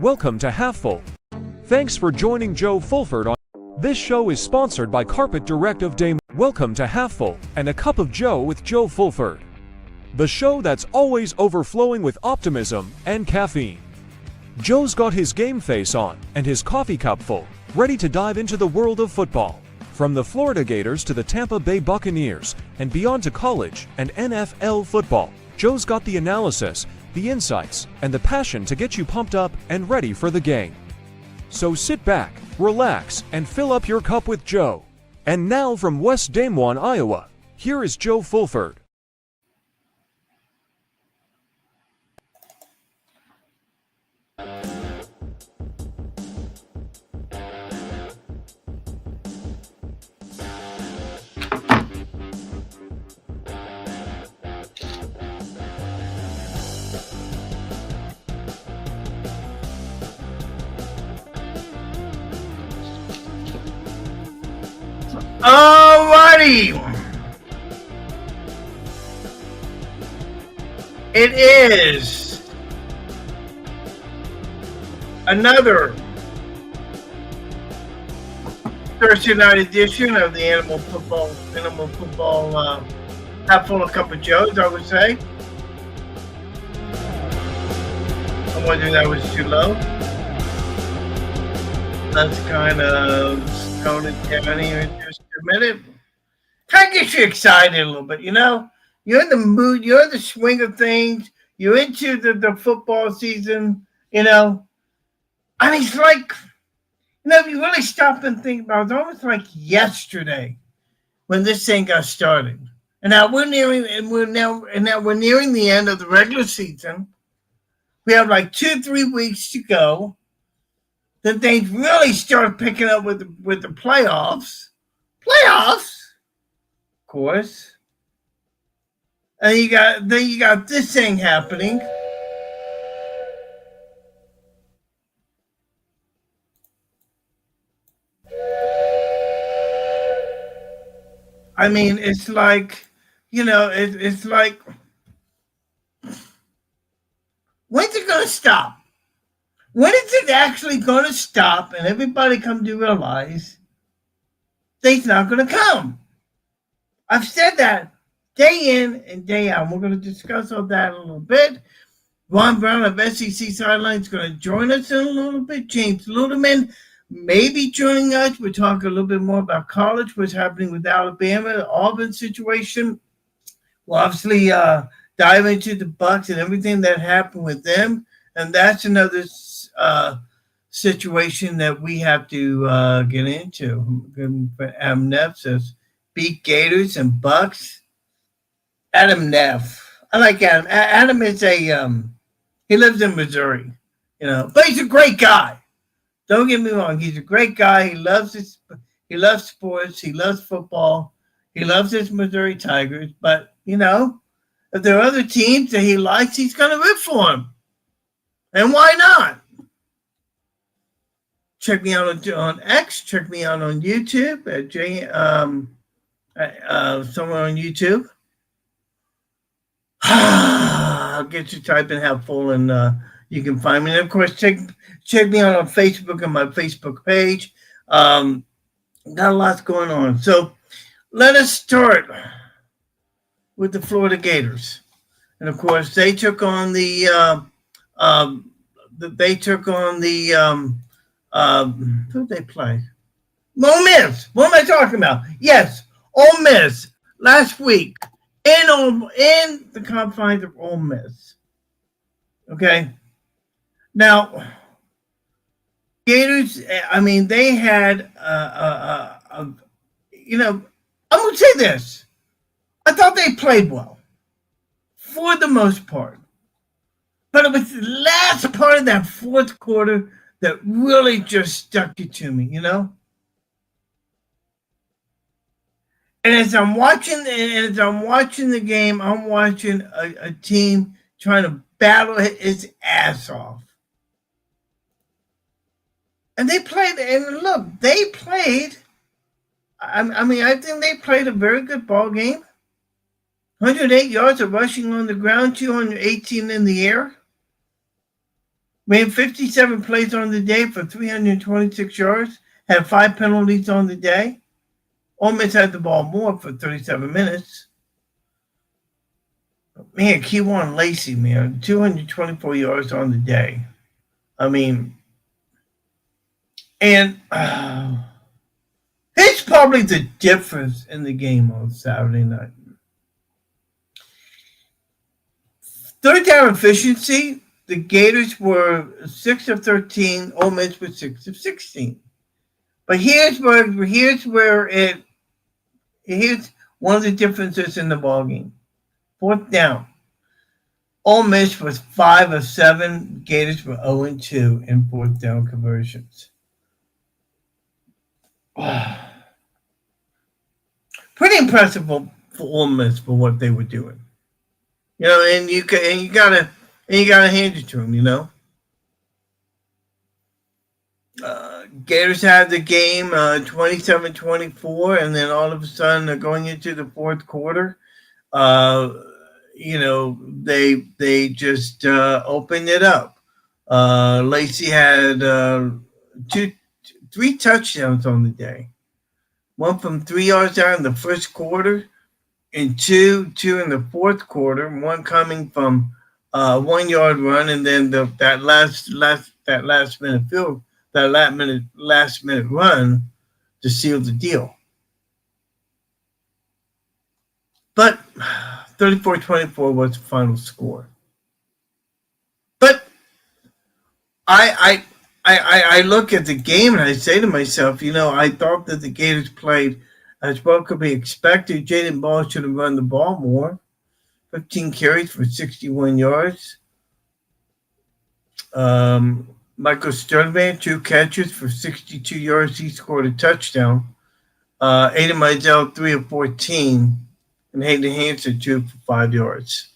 Welcome to Half Full. Thanks for joining Joe Fulford on. This show is sponsored by Carpet Direct of Dame. Welcome to Half Full and a Cup of Joe with Joe Fulford. The show that's always overflowing with optimism and caffeine. Joe's got his game face on and his coffee cup full, ready to dive into the world of football. From the Florida Gators to the Tampa Bay Buccaneers and beyond to college and NFL football, Joe's got the analysis, the insights, and the passion to get you pumped up and ready for the game. So sit back, relax, and fill up your cup with Joe. And now from West Des Moines, Iowa, here is Joe Fulford. Alrighty, it is another Thursday night edition of the Animal Football Half Full of Cup of Joes, I would say. I'm wondering that was too low. Let's kind of tone it down here in just a minute. Kind of gets you excited a little bit, you know? You're in the mood, you're in the swing of things, you're into the football season, you know? I mean, it's like, you know, if you really stop and think about it, it's almost like yesterday when this thing got started. And now we're nearing the end of the regular season. We have like 2-3 weeks to go. Then things really start picking up with the playoffs. Playoffs, of course. And you got this thing happening. I mean, it's like, you know, it's like, when's it gonna stop? When is it actually going to stop and everybody come to realize things not going to come? I've said that day in and day out. We're going to discuss all that in a little bit. Ron Browne of SECSidelines is going to join us in a little bit. James Ludeman may be joining us. We'll talk a little bit more about college, what's happening with Alabama, the Auburn situation. We'll obviously dive into the Bucs and everything that happened with them. And that's another situation that we have to get into. Adam Neff says, beat Gators and Bucs. Adam Neff. I like Adam. Adam is he lives in Missouri, you know, but he's a great guy. Don't get me wrong. He's a great guy. He loves sports. He loves football. He loves his Missouri Tigers. But, you know, if there are other teams that he likes, he's going to root for them. And why not? Check me out on X. Check me out on YouTube at somewhere on YouTube. I'll get you type in Half Full and you can find me. And of course, check me out on Facebook on my Facebook page. Got a lot going on. So let us start with the Florida Gators. And of course, they took on who did they play? Ole Miss. What am I talking about? Yes, Ole Miss last week in the confines of Ole Miss. Okay. Now, Gators. I mean, they had you know, I'm gonna say this. I thought they played well for the most part. But it was the last part of that fourth quarter that really just stuck it to me, you know? And as I'm watching the game, I'm watching a team trying to battle its ass off. And they played, and look, they played, I mean, I think they played a very good ball game. 108 yards of rushing on the ground, 218 in the air. Ran 57 plays on the day for 326 yards. Had 5 penalties on the day. Ole Miss had the ball more for 37 minutes. Man, Keywan Lacey, man, 224 yards on the day. I mean, and it's probably the difference in the game on Saturday night. Third down efficiency, the Gators were 6 of 13, Ole Miss was 6 of 16. But here's one of the differences in the ballgame. Fourth down. Ole Miss was 5 of 7. Gators were 0 2 in fourth down conversions. Pretty impressive for Ole Miss for what they were doing. You know, and you gotta hand it to them. You know, Gators had the game 27-24, and then all of a sudden, going into the fourth quarter, you know, they just opened it up. Lacey had 3 touchdowns on the day. One from 3 yards out in the first quarter, and two in the fourth quarter. One coming from 1 yard run, and then that last minute run to seal the deal. But 34-24 was the final score. But I look at the game and I say to myself, you know, I thought that the Gators played as well could be expected. Jaden Ball should have run the ball more. 15 carries for 61 yards. Michael Sturdivant, 2 catches for 62 yards. He scored a touchdown. Aiden Mizell, 3 of 14. And Hayden Hansen, 2 for 5 yards.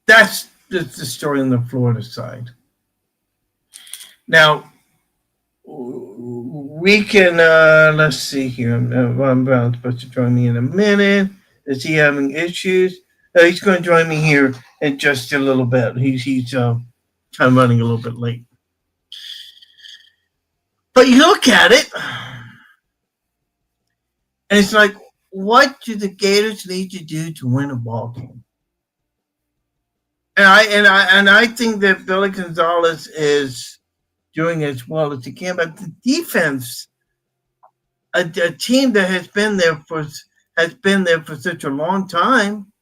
That's the story on the Florida side. Now, we can, let's see here. Ron Browne's supposed to join me in a minute. Is he having issues? He's going to join me here in just a little bit. He's kind of running a little bit late. But you look at it, and it's like, what do the Gators need to do to win a ball game? And I think that Billy Gonzalez is doing as well as he can. But the defense, a team that has been there for such a long time,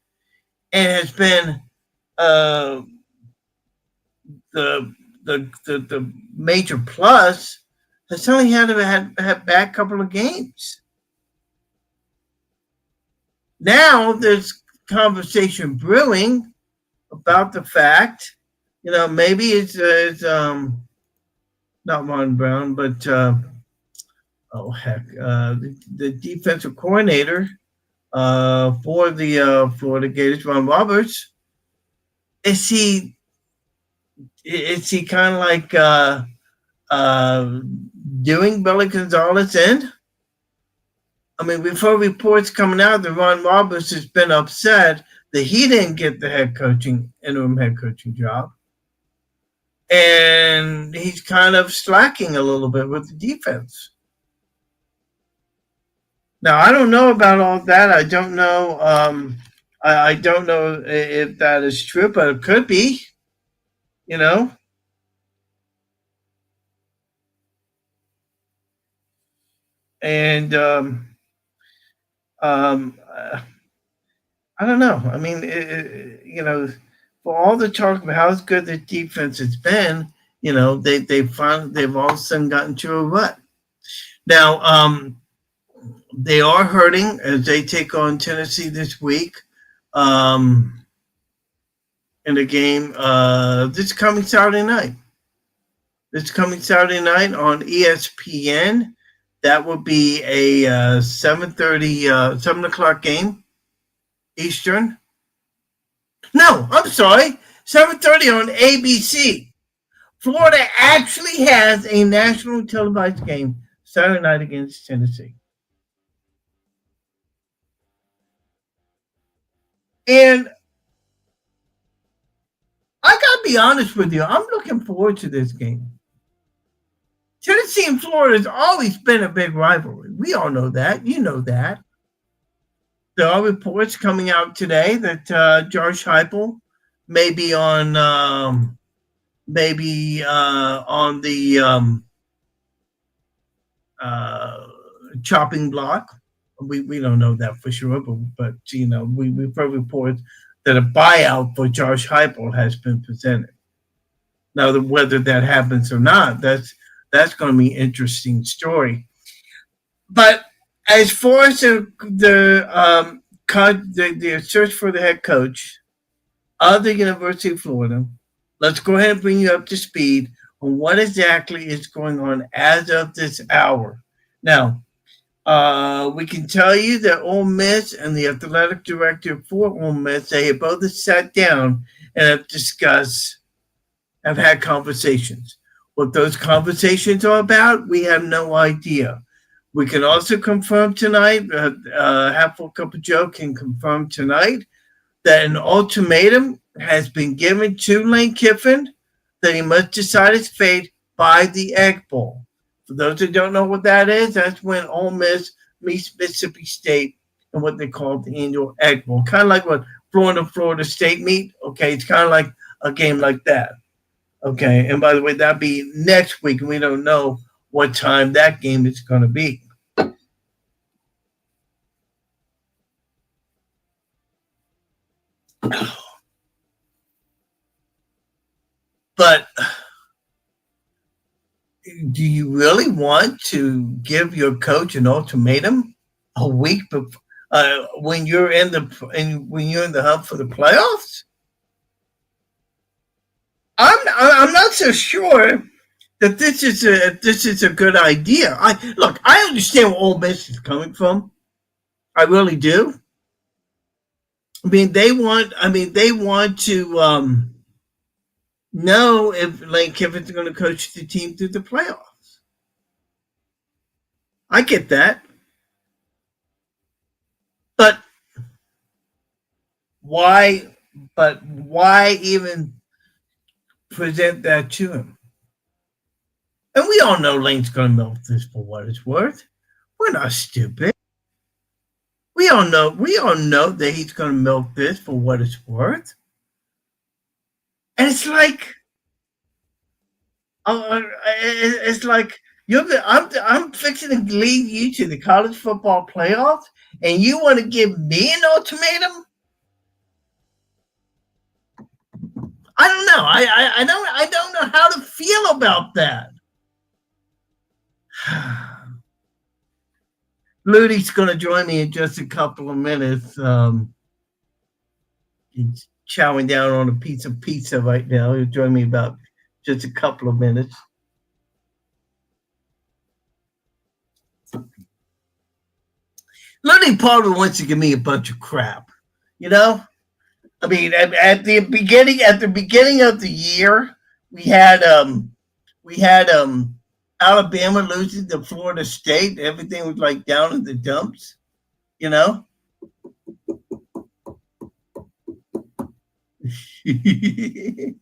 and has been the major plus, has only had a bad couple of games. Now there's conversation brewing about the fact, you know, maybe it's not Ron Browne, but the defensive coordinator for the Gators, Ron Roberts. Is he kind of like doing Billy Gonzalez in? I mean, before reports coming out that Ron Roberts has been upset that he didn't get the interim head coaching job. And he's kind of slacking a little bit with the defense. Now, I don't know about all that. I don't know. I don't know if that is true, but it could be, you know. And I don't know. I mean, you know, for all the talk about how good the defense has been, you know, they've all of a sudden gotten to a rut. Now, they are hurting as they take on Tennessee this week in a game this coming Saturday night. This coming Saturday night on ESPN. That will be a 7 o'clock game Eastern. No, I'm sorry, 7:30 on ABC. Florida actually has a national televised game Saturday night against Tennessee. And I got be honest with you. I'm looking forward to this game. Tennessee and Florida has always been a big rivalry. We all know that. You know that. There are reports coming out today that Josh Heupel may be on the chopping block. We don't know that for sure, but we've heard reports that a buyout for Josh Heupel has been presented. Now, whether that happens or not, that's going to be an interesting story. But as far as the search for the head coach of the University of Florida, let's go ahead and bring you up to speed on what exactly is going on as of this hour. Now, we can tell you that Ole Miss and the athletic director for Ole Miss, they have both sat down and have had conversations. What those conversations are about, we have no idea. We can also confirm tonight, Half Full Cup of Joe can confirm tonight that an ultimatum has been given to Lane Kiffin that he must decide his fate by the Egg Bowl. For those who don't know what that is, that's when Ole Miss meets Mississippi State in what they call the annual Egg Bowl. Kind of like what Florida State meet. Okay, it's kind of like a game like that. Okay, and by the way, that'll be next week, and we don't know what time that game is going to be. But do you really want to give your coach an ultimatum a week before, when you're in the hunt for the playoffs? I'm not so sure that this is a good idea. I understand where Ole Miss is coming from. I really do. I mean, they want to know if Lane Kiffin's going to coach the team through the playoffs. I get that. But why even present that to him? And we all know Lane's going to milk this for what it's worth. We're not stupid. We all know that he's going to milk this for what it's worth. And it's like, I'm fixing to lead you to the college football playoffs, and you want to give me an ultimatum? I don't know. I don't know how to feel about that. Ludy's going to join me in just a couple of minutes. He's chowing down on a piece of pizza right now. He'll join me about just a couple of minutes. Ludy probably wants to give me a bunch of crap, you know. I mean, at the beginning of the year, we had Alabama losing to Florida State. Everything was like down in the dumps, you know. And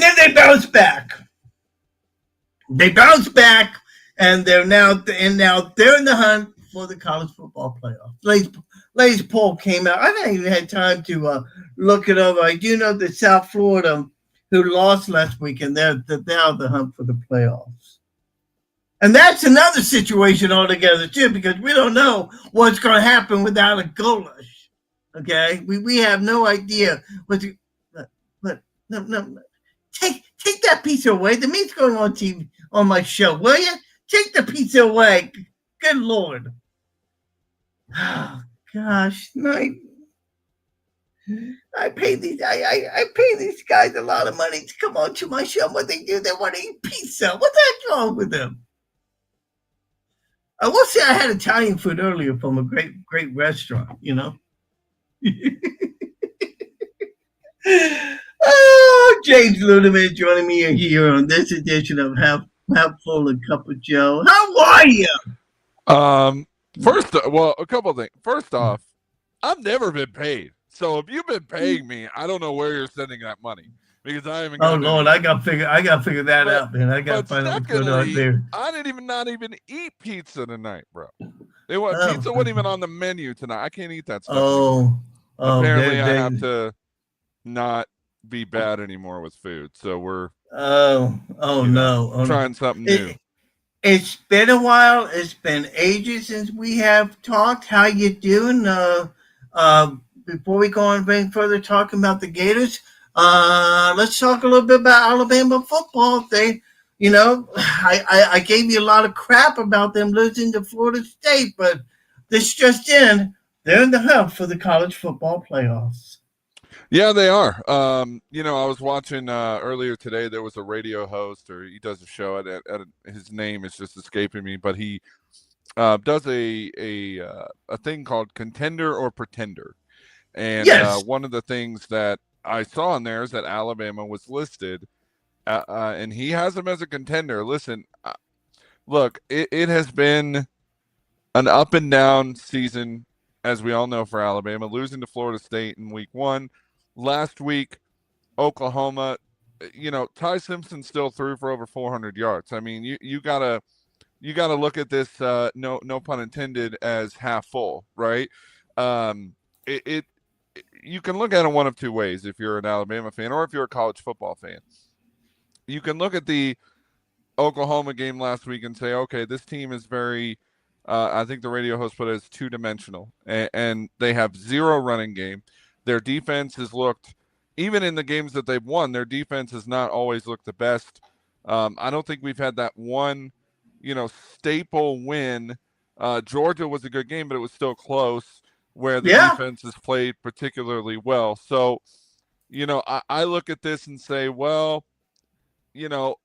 then they bounced back. And they're now they're in the hunt for the college football playoff. Latest poll came out. I haven't even had time to look it over. I do know that South Florida, who lost last weekend, they're now the hunt for the playoffs. And that's another situation altogether, too, because we don't know what's going to happen without a Golish. Okay? We have no idea. But no. Take that pizza away. The meat's going on TV on my show, will you? Take the pizza away. Good Lord. Oh, gosh. I pay these guys a lot of money to come on to my show. What they do, they want to eat pizza. What the heck's wrong with them? I will say I had Italian food earlier from a great restaurant, you know. Oh, James Ludeman joining me here on this edition of Half Full and Cup of Joe. How are you? A couple of things. First off, I've never been paid. So if you've been paying me, I don't know where you're sending that money because I haven't Oh gotten Lord, anything. I got to figure that But out, man. I got to but find out what's going on secondly, there. I didn't even not even eat pizza tonight, bro. Pizza Oh, wasn't even on the menu tonight. I can't eat that stuff anymore. oh, oh, Apparently, I they, have to not be bad anymore with food. So we're, oh no. trying something new. It's been a while. It's been ages since we have talked. How you doing? Uh, Before we go on any further talking about the Gators, let's talk a little bit about Alabama football. I gave you a lot of crap about them losing to Florida State, but this just in, they're in the hunt for the college football playoffs. Yeah, they are. I was watching earlier today. There was a radio host, or he does a show. His name is just escaping me, but he does a thing called Contender or Pretender. And Yes. one of the things that I saw in there is that Alabama was listed, and he has them as a contender. Listen, look, it has been an up and down season, as we all know, for Alabama, losing to Florida State in week 1. Last week, Oklahoma, Ty Simpson still threw for over 400 yards. I mean, you gotta look at this, no pun intended, as half full, right? It you can look at it one of two ways if you're an Alabama fan or if you're a college football fan. You can look at the Oklahoma game last week and say, okay, this team is very, I think the radio host put it as two-dimensional, and they have zero running game. Their defense has looked, even in the games that they've won, their defense has not always looked the best. I don't think we've had that one, staple win. Georgia was a good game, but it was still close, where the Yeah. defense has played particularly well. So, I look at this and say, well,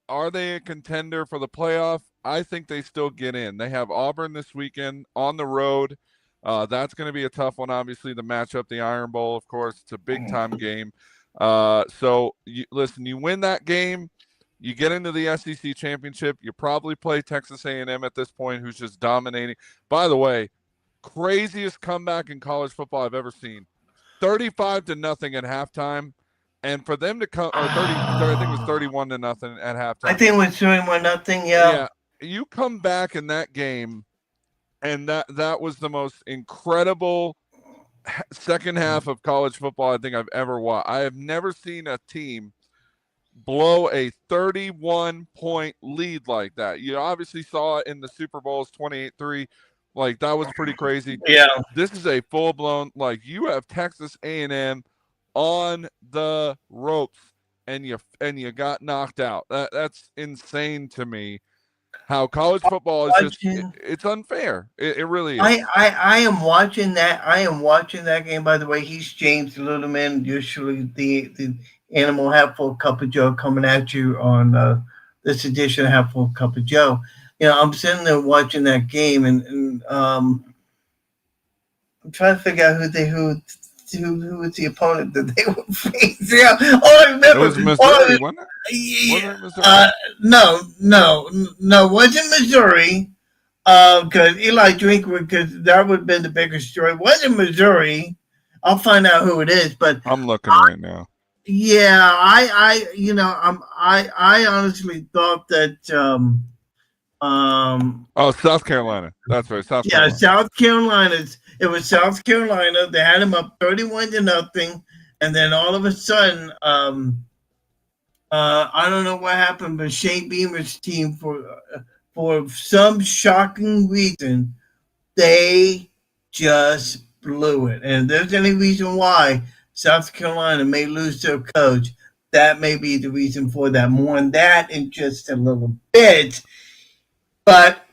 are they a contender for the playoff? I think they still get in. They have Auburn this weekend on the road. That's going to be a tough one, obviously, to match up the Iron Bowl, of course. It's a big-time game. So, listen, you win that game, you get into the SEC championship, you probably play Texas A&M at this point, who's just dominating. By the way, craziest comeback in college football I've ever seen. 35-0 at halftime. And for them to come, or 30, I think it was 31-0 at halftime. I think it was 31-0. Yeah. Yeah, you come back in that game, and that was the most incredible second half of college football I think I've ever watched. I have never seen a team blow a 31-point lead like that. You obviously saw it in the Super Bowls, 28-3. Like, that was pretty crazy. Yeah. This is a full-blown, like, you have Texas A&M on the ropes, and you got knocked out. That's insane to me. How college football is just, it's unfair. It really is. I am watching that. I am watching that game. By the way, he's James Littleman, usually the Animal Half Full Cup of Joe, coming at you on this edition of Half Full Cup of Joe. I'm sitting there watching that game, and I'm trying to figure out who was the opponent that they were facing. Yeah. All I remember, it was Missouri, wasn't it? Yeah, wasn't it Missouri? No, wasn't Missouri. Because Eli Drinkwood, because that would have been the bigger story. Wasn't Missouri. I'll find out who it is, but I'm looking right now. Yeah, I honestly thought that South Carolina. That's right, South Carolina. Yeah, South Carolina. It was South Carolina. They had him up 31-0, and then all of a sudden, I don't know what happened, but Shane Beamer's team, for some shocking reason, they just blew it. And if there's any reason why South Carolina may lose their coach, that may be the reason for that. More on that in just a little bit. But,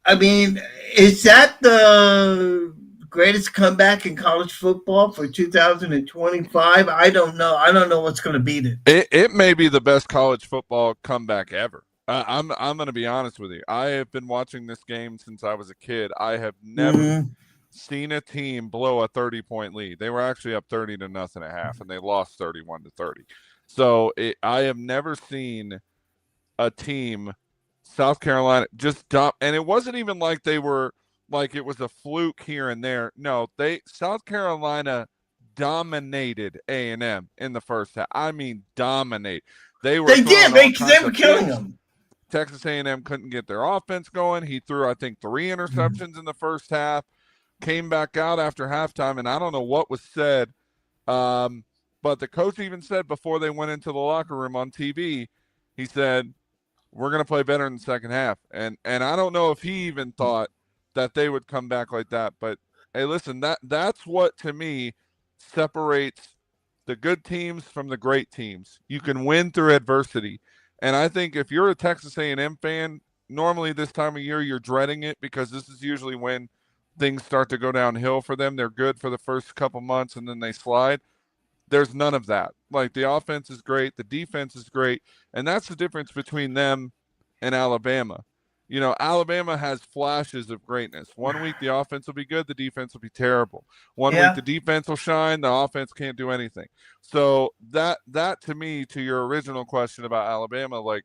I mean, is that the greatest comeback in college football for 2025? I don't know. I don't know what's going to beat it. It may be the best college football comeback ever. I'm going to be honest with you. I have been watching this game since I was a kid. I have never seen a team blow a 30-point lead. They were actually up 30-0 at half, and they lost 31-30. So I have never seen a team, South Carolina, just dump. And it wasn't even like they were, like it was a fluke here and there. No, South Carolina dominated A&M in the first half. I mean, dominate. They were They throwing did. all They kinds were of killing picks. them. Texas A&M couldn't get their offense going. He threw, I think, 3 interceptions in the first half. Came back out after halftime, and I don't know what was said. But the coach even said before they went into the locker room on TV, he said, we're going to play better in the second half. And I don't know if he even thought that they would come back like that. But, hey, listen, that's what, to me, separates the good teams from the great teams. You can win through adversity. And I think if you're a Texas A&M fan, normally this time of year you're dreading it because this is usually when things start to go downhill for them. They're good for the first couple months and then they slide. There's none of that. Like, the offense is great, the defense is great, and that's the difference between them and Alabama. You know, Alabama has flashes of greatness. One week the offense will be good, the defense will be terrible. One week the defense will shine, the offense can't do anything. So that to me, to your original question about Alabama, like,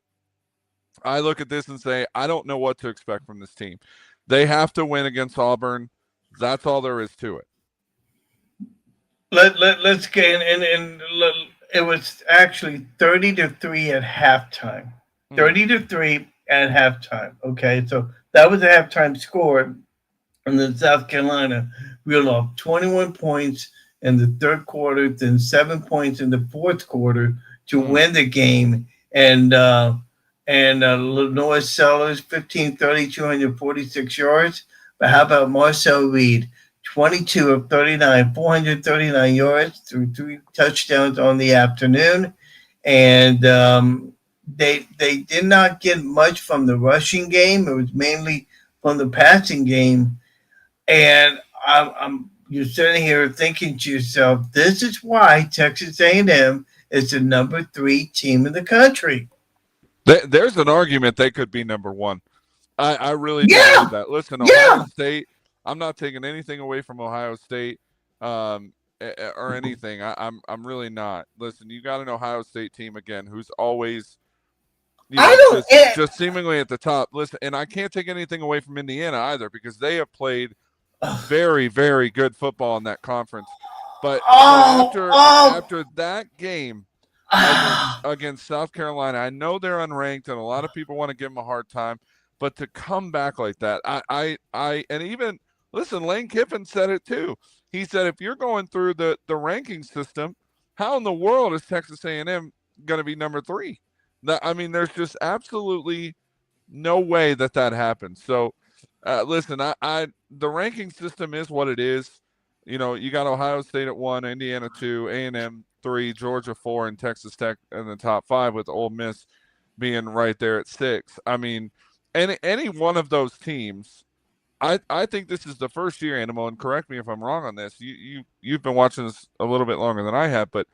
I look at this and say, I don't know what to expect from this team. They have to win against Auburn. That's all there is to it. Let's get in. It was actually 30-3 at halftime. 30-3 at halftime. Okay, so that was the halftime score, and then South Carolina reeled off 21 points in the third quarter, then 7 points in the fourth quarter to win the game. And Lenoir Sellers, 15-30, 246 yards. But how about Marcel Reed? 22 of 39, 439 yards through 3 touchdowns on the afternoon. And they did not get much from the rushing game. It was mainly from the passing game. And you're sitting here thinking to yourself, this is why Texas A&M is the number 3 team in the country. There's an argument they could be number 1. I really do believe that. Listen, Ohio State, I'm not taking anything away from Ohio State or anything. I'm really not. Listen, you got an Ohio State team again who's always just seemingly at the top. Listen, and I can't take anything away from Indiana either because they have played very, very good football in that conference. But after that game against South Carolina, I know they're unranked and a lot of people want to give them a hard time, but to come back like that, and even listen, Lane Kiffin said it too. He said, if you're going through the ranking system, how in the world is Texas A&M going to be number 3? There's just absolutely no way that happens. So, listen, the ranking system is what it is. You know, you got Ohio State at 1, Indiana 2, A&M 3, Georgia 4, and Texas Tech in the top 5 with Ole Miss being right there at 6. I mean, any one of those teams, I think this is the first year, Animal, and correct me if I'm wrong on this. You've been watching this a little bit longer than I have, but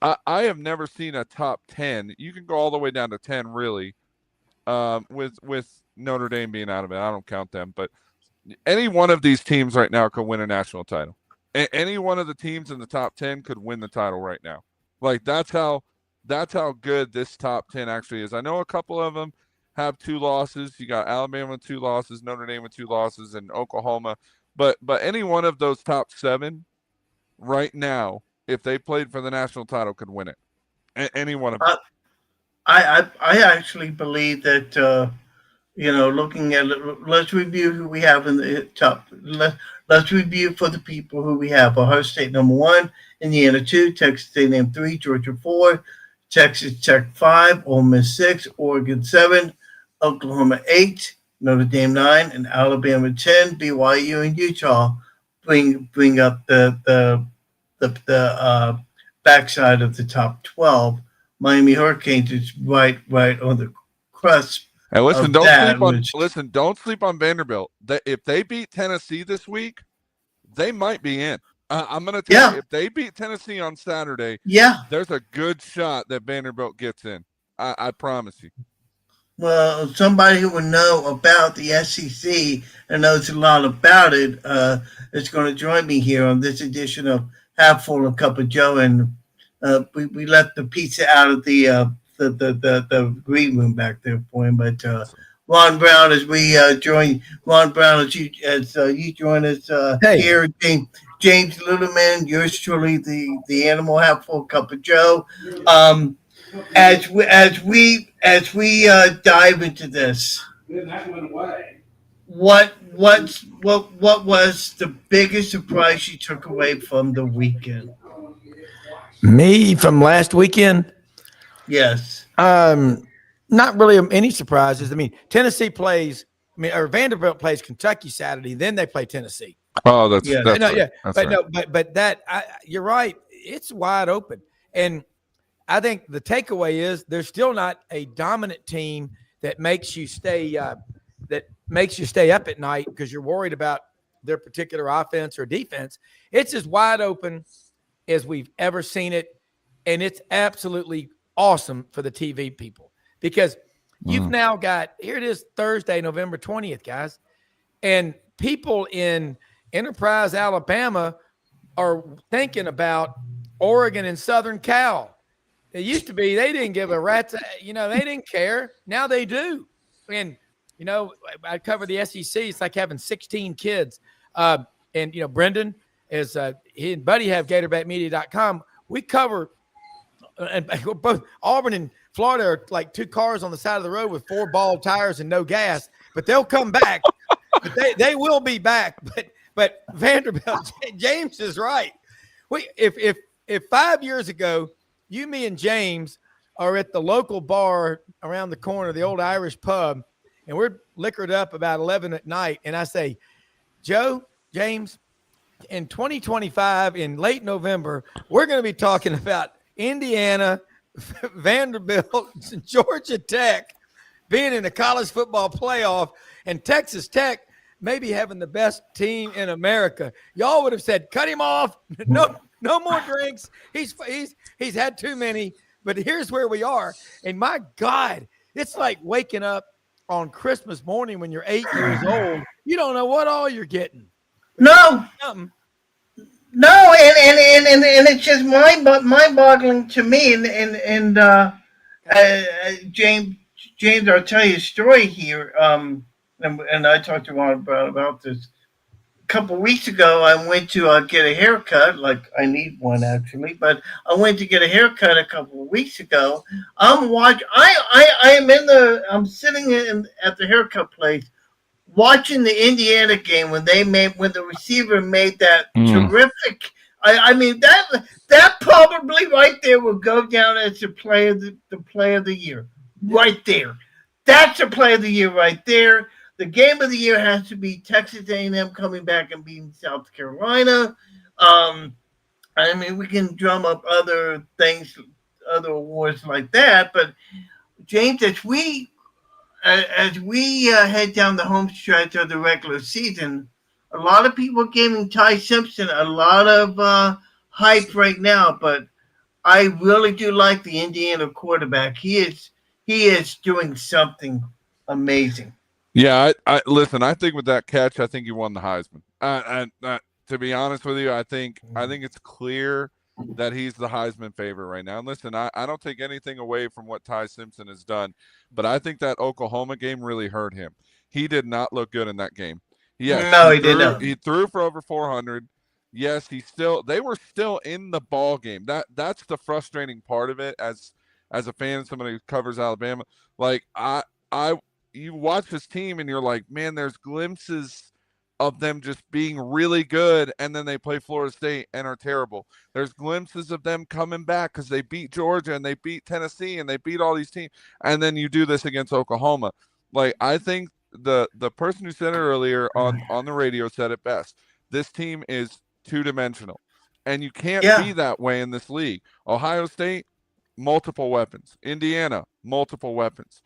I have never seen a top 10. You can go all the way down to 10, really, with Notre Dame being out of it. I don't count them, but any one of these teams right now could win a national title. Any one of the teams in the top 10 could win the title right now. Like, that's how good this top 10 actually is. I know a couple of them have 2 losses. You got Alabama with 2 losses, Notre Dame with 2 losses, and Oklahoma. But any one of those top 7 right now, if they played for the national title, could win it. Any one of them. I actually believe that looking at, let's review who we have in the top. Let's review for the people who we have. Ohio State number 1, Indiana 2, Texas A&M 3, Georgia 4, Texas Tech 5, Ole Miss 6, Oregon 7, Oklahoma 8, Notre Dame 9, and Alabama 10. BYU and Utah bring up the backside of the top 12. Miami Hurricanes is right on the crust. And listen, don't sleep on Vanderbilt. If they beat Tennessee this week, they might be in. I'm going to tell you, if they beat Tennessee on Saturday, there's a good shot that Vanderbilt gets in. I promise you. Well, somebody who would know about the SEC and knows a lot about it is going to join me here on this edition of Half Full of Cup of Joe. And we left the pizza out of the green room back there for him, but Ron Browne as we join Ron Browne as you join us Hey, here. James Littleman, yours truly, the animal half full cup of Joe. Um, as we dive into this, what was the biggest surprise you took away from the weekend? me from last weekend. Yes. Not really any surprises. I mean, Tennessee plays. I mean, or Vanderbilt plays Kentucky Saturday. Then they play Tennessee. Oh, that's Yeah. that's No, right. yeah, That's but right. no, but that you're right. It's wide open, and I think the takeaway is there's still not a dominant team that makes you stay up at night because you're worried about their particular offense or defense. It's as wide open as we've ever seen it, and it's absolutely awesome for the TV people because you've now got here it is Thursday, November 20th, guys, and people in Enterprise, Alabama, are thinking about Oregon and Southern Cal. It used to be they didn't give a rat's, they didn't care. Now they do. And, I cover the SEC. It's like having 16 kids. Brendan is he and Buddy have GatorBackMedia.com. We cover and both Auburn and Florida are like two cars on the side of the road with 4 bald tires and no gas, but they'll come back. But they will be back. But Vanderbilt, James is right. If 5 years ago, you, me, and James are at the local bar around the corner, the old Irish pub, and we're liquored up about 11 at night, and I say, Joe, James, in 2025, in late November, we're going to be talking about Indiana, Vanderbilt, Georgia Tech being in the college football playoff, and Texas Tech maybe having the best team in America. Y'all would have said, cut him off. No more drinks. He's had too many. But here's where we are. And my God, it's like waking up on Christmas morning when you're 8 years old. You don't know what all you're getting. No. Something. No, and it's just mind-boggling to me. James, I'll tell you a story here. And I talked to Ron about this a couple of weeks ago. I went to get a haircut. Like I need one actually, but I went to get a haircut a couple of weeks ago. I'm sitting at the haircut place watching the Indiana game when the receiver made that terrific. I mean that probably right there will go down as the play of the year right there. That's a play of the year right there. The game of the year has to be Texas A&M coming back and beating South Carolina. I mean, we can drum up other things, other awards like that. But James, as we head down the home stretch of the regular season, a lot of people are giving Ty Simpson a lot of hype right now. But I really do like the Indiana quarterback. He is doing something amazing. Yeah, I listen. I think with that catch, I think he won the Heisman. To be honest with you, I think it's clear that he's the Heisman favorite right now. And listen, I don't take anything away from what Ty Simpson has done, but I think that Oklahoma game really hurt him. He did not look good in that game. Yes, No, he did not. He threw for over 400. Yes, they were still in the ball game. That's the frustrating part of it as a fan, somebody who covers Alabama. Like you watch this team and you're like, man, there's glimpses of them just being really good, and then they play Florida State and are terrible. There's glimpses of them coming back because they beat Georgia and they beat Tennessee and they beat all these teams, and then you do this against Oklahoma. Like, I think the person who said it earlier on the radio said it best. This team is two-dimensional, and you can't be that way in this league. Ohio State, multiple weapons. Indiana, multiple weapons.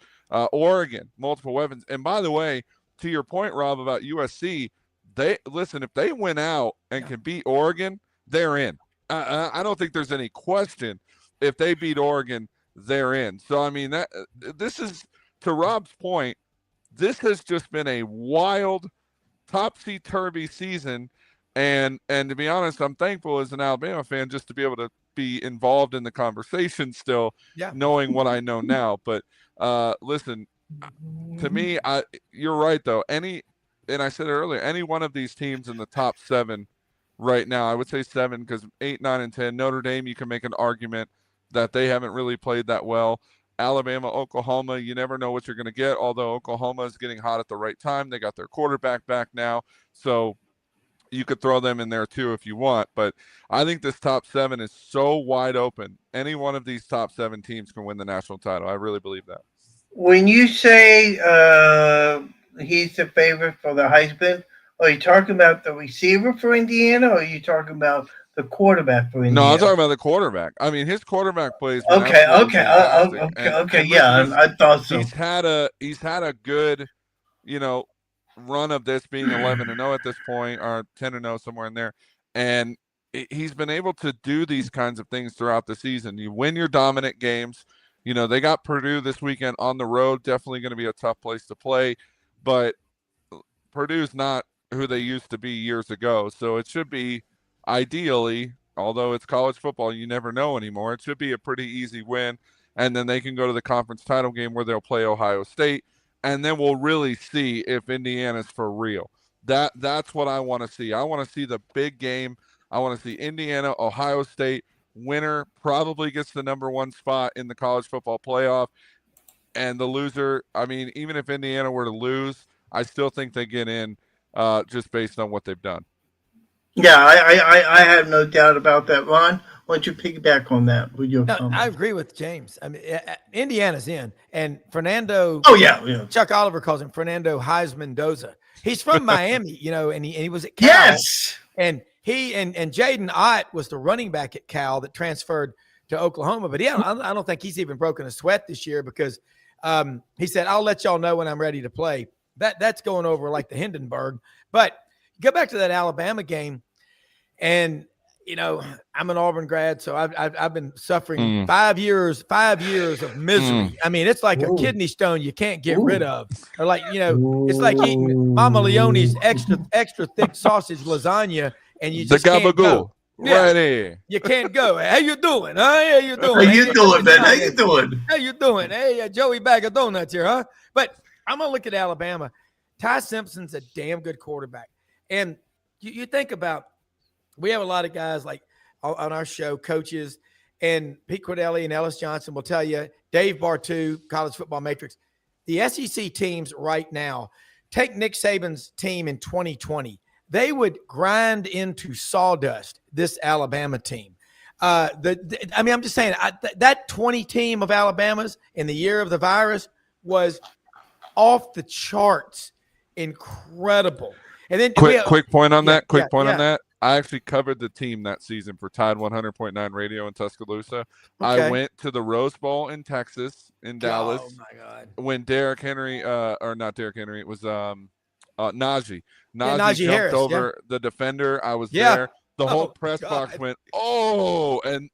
Oregon, multiple weapons. And by the way, to your point, Rob, about USC, if they win out and can beat Oregon, they're in. I don't think there's any question. If they beat Oregon, they're in. So, I mean, this is, to Rob's point, this has just been a wild, topsy-turvy season. And to be honest, I'm thankful as an Alabama fan just to be able to be involved in the conversation still, knowing what I know now. But listen, to me, you're right though. And I said it earlier, any one of these teams in the top 7 right now, I would say 7 because 8, 9, and 10. Notre Dame, you can make an argument that they haven't really played that well. Alabama, Oklahoma, you never know what you're going to get. Although Oklahoma is getting hot at the right time, they got their quarterback back now, so you could throw them in there too if you want. But I think this top 7 is so wide open. Any one of these top 7 teams can win the national title. I really believe that. When you say he's the favorite for the Heisman, are you talking about the receiver for Indiana, or are you talking about the quarterback for Indiana? No, I'm talking about the quarterback. I mean, his quarterback plays. Okay. And I thought so. He's had a good, run of this being 11-0 at this point, or 10-0 somewhere in there, and he's been able to do these kinds of things throughout the season. You win your dominant games. They got Purdue this weekend on the road. Definitely going to be a tough place to play, but Purdue's not who they used to be years ago. So it should be, ideally, although it's college football, you never know anymore, it should be a pretty easy win. And then they can go to the conference title game where they'll play Ohio State. And then we'll really see if Indiana's for real. That's what I want to see. I want to see the big game. I want to see Indiana, Ohio State. Winner probably gets the number 1 spot in the college football playoff. And the loser, I mean, even if Indiana were to lose, I still think they get in just based on what they've done. Yeah, I have no doubt about that. Ron, why don't you piggyback on that with your comment? I agree with James. I mean, Indiana's in, and Fernando. Oh yeah. Chuck Oliver calls him Fernando Heisman Doza. He's from Miami, and he was at Cal. Yes. And he and Jaden Ott was the running back at Cal that transferred to Oklahoma. But I don't think he's even broken a sweat this year because he said, "I'll let y'all know when I'm ready to play." That's going over like the Hindenburg. But go back to that Alabama game, and I'm an Auburn grad, so I've been suffering 5 years of misery. I mean, it's like a kidney stone you can't get rid of, or like it's like eating Mama Leone's extra thick sausage lasagna, and you just can't go. Ready. You can't go. How you doing? How you doing? How you doing, man? How you doing? How you doing? Hey, Joey Bag of Donuts here, huh? But I'm going to look at Alabama. Ty Simpson's a damn good quarterback. And you think about, we have a lot of guys like on our show, coaches, and Pete Cordelli and Ellis Johnson will tell you, Dave Bartu, College Football Matrix, the SEC teams right now, take Nick Saban's team in 2020. They would grind into sawdust, this Alabama team. I'm just saying, that 20 team of Alabama's in the year of the virus was off the charts, incredible. And then quick point on that. On that. I actually covered the team that season for Tide 100.9 Radio in Tuscaloosa. Okay. I went to the Rose Bowl in Texas, in Dallas. Oh my God! When Derrick Henry, or not Derrick Henry, it was Najee. Najee jumped Harris, over the defender. I was there. The whole press box went, oh, and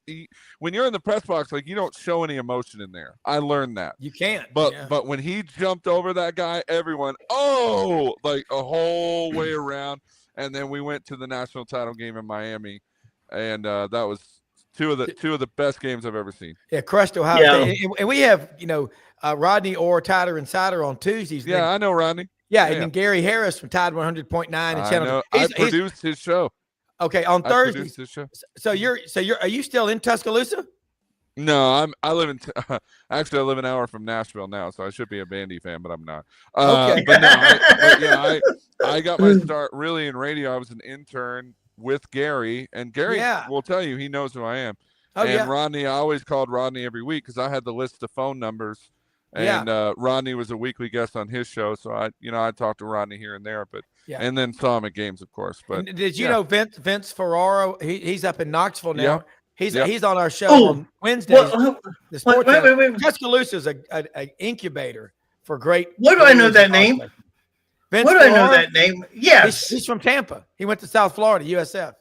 when you're in the press box, like, you don't show any emotion in there. I learned that. You can't. But when he jumped over that guy, everyone, oh, like a whole way around. And then we went to the national title game in Miami, and that was two of the best games I've ever seen. Yeah, crushed Ohio State. And we have, Rodney Orr, Tider and Cider on Tuesdays. Yeah, I know Rodney. Yeah, and then Gary Harris from Tide 100.9 and Channel. I produced his show. Okay, on Thursday. His show. So are you still in Tuscaloosa? No, I live in actually I live an hour from Nashville now, so I should be a Vandy fan, but I'm not. Okay. But no, I got my start really in radio. I was an intern with Gary, and Gary will tell you he knows who I am. Rodney, I always called Rodney every week because I had the list of phone numbers, and Rodney was a weekly guest on his show, so I talked to Rodney here and there, but and then saw him at games, of course. But and did you know Vince Ferraro? He's up in Knoxville now. Yeah. He's on our show on Wednesdays. The sports wait. Tuscaloosa's an incubator for great. What do I know that name? Vince what do I know that name? Yes, he's from Tampa. He went to South Florida, USF.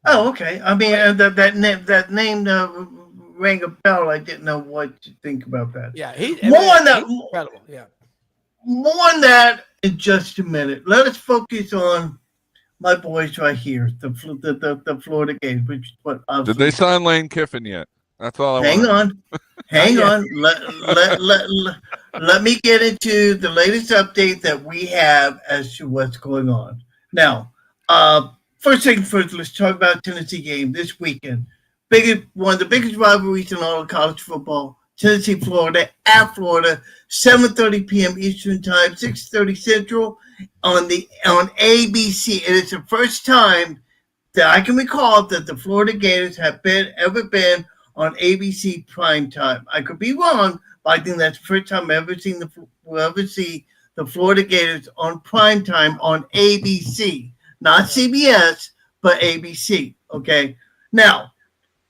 Oh, okay. I mean, that name rang a bell. I didn't know what to think about that. Yeah, he's incredible. Yeah, more on that in just a minute. Let us focus on my boys right here, the Florida Gators. Which what? Did they sign Lane Kiffin yet? That's all I want. Hang on. let me get into the latest update that we have as to what's going on. Now, first thing first, let's talk about Tennessee game this weekend. One of the biggest rivalries in all of college football. Tennessee, Florida, at Florida, 7:30 p.m. Eastern Time, 6:30 Central, on ABC. It is the first time that I can recall that the Florida Gators have ever been on ABC prime time. I could be wrong, but I think that's the first time we'll ever see the Florida Gators on prime time on ABC, not CBS, but ABC. Okay, now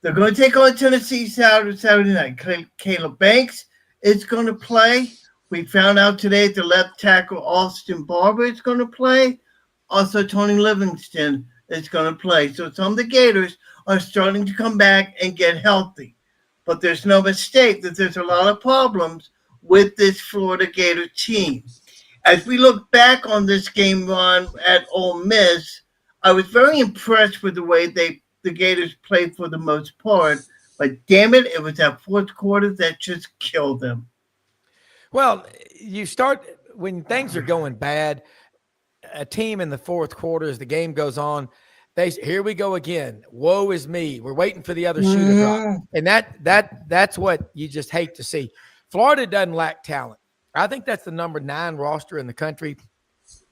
they're going to take on Tennessee Saturday night. Caleb Banks is going to play. We found out today the left tackle Austin Barber is going to play. Also, Tony Livingston is going to play. So some of the Gators are starting to come back and get healthy. But there's no mistake that there's a lot of problems with this Florida Gator team. As we look back on this game, Ron, at Ole Miss, I was very impressed with the way the Gators played for the most part. But damn it was that fourth quarter that just killed them. Well, you start when things are going bad. A team in the fourth quarter, as the game goes on, here we go again. Woe is me. We're waiting for the other shoe to drop, and that's what you just hate to see. Florida doesn't lack talent. I think that's the number 9 roster in the country.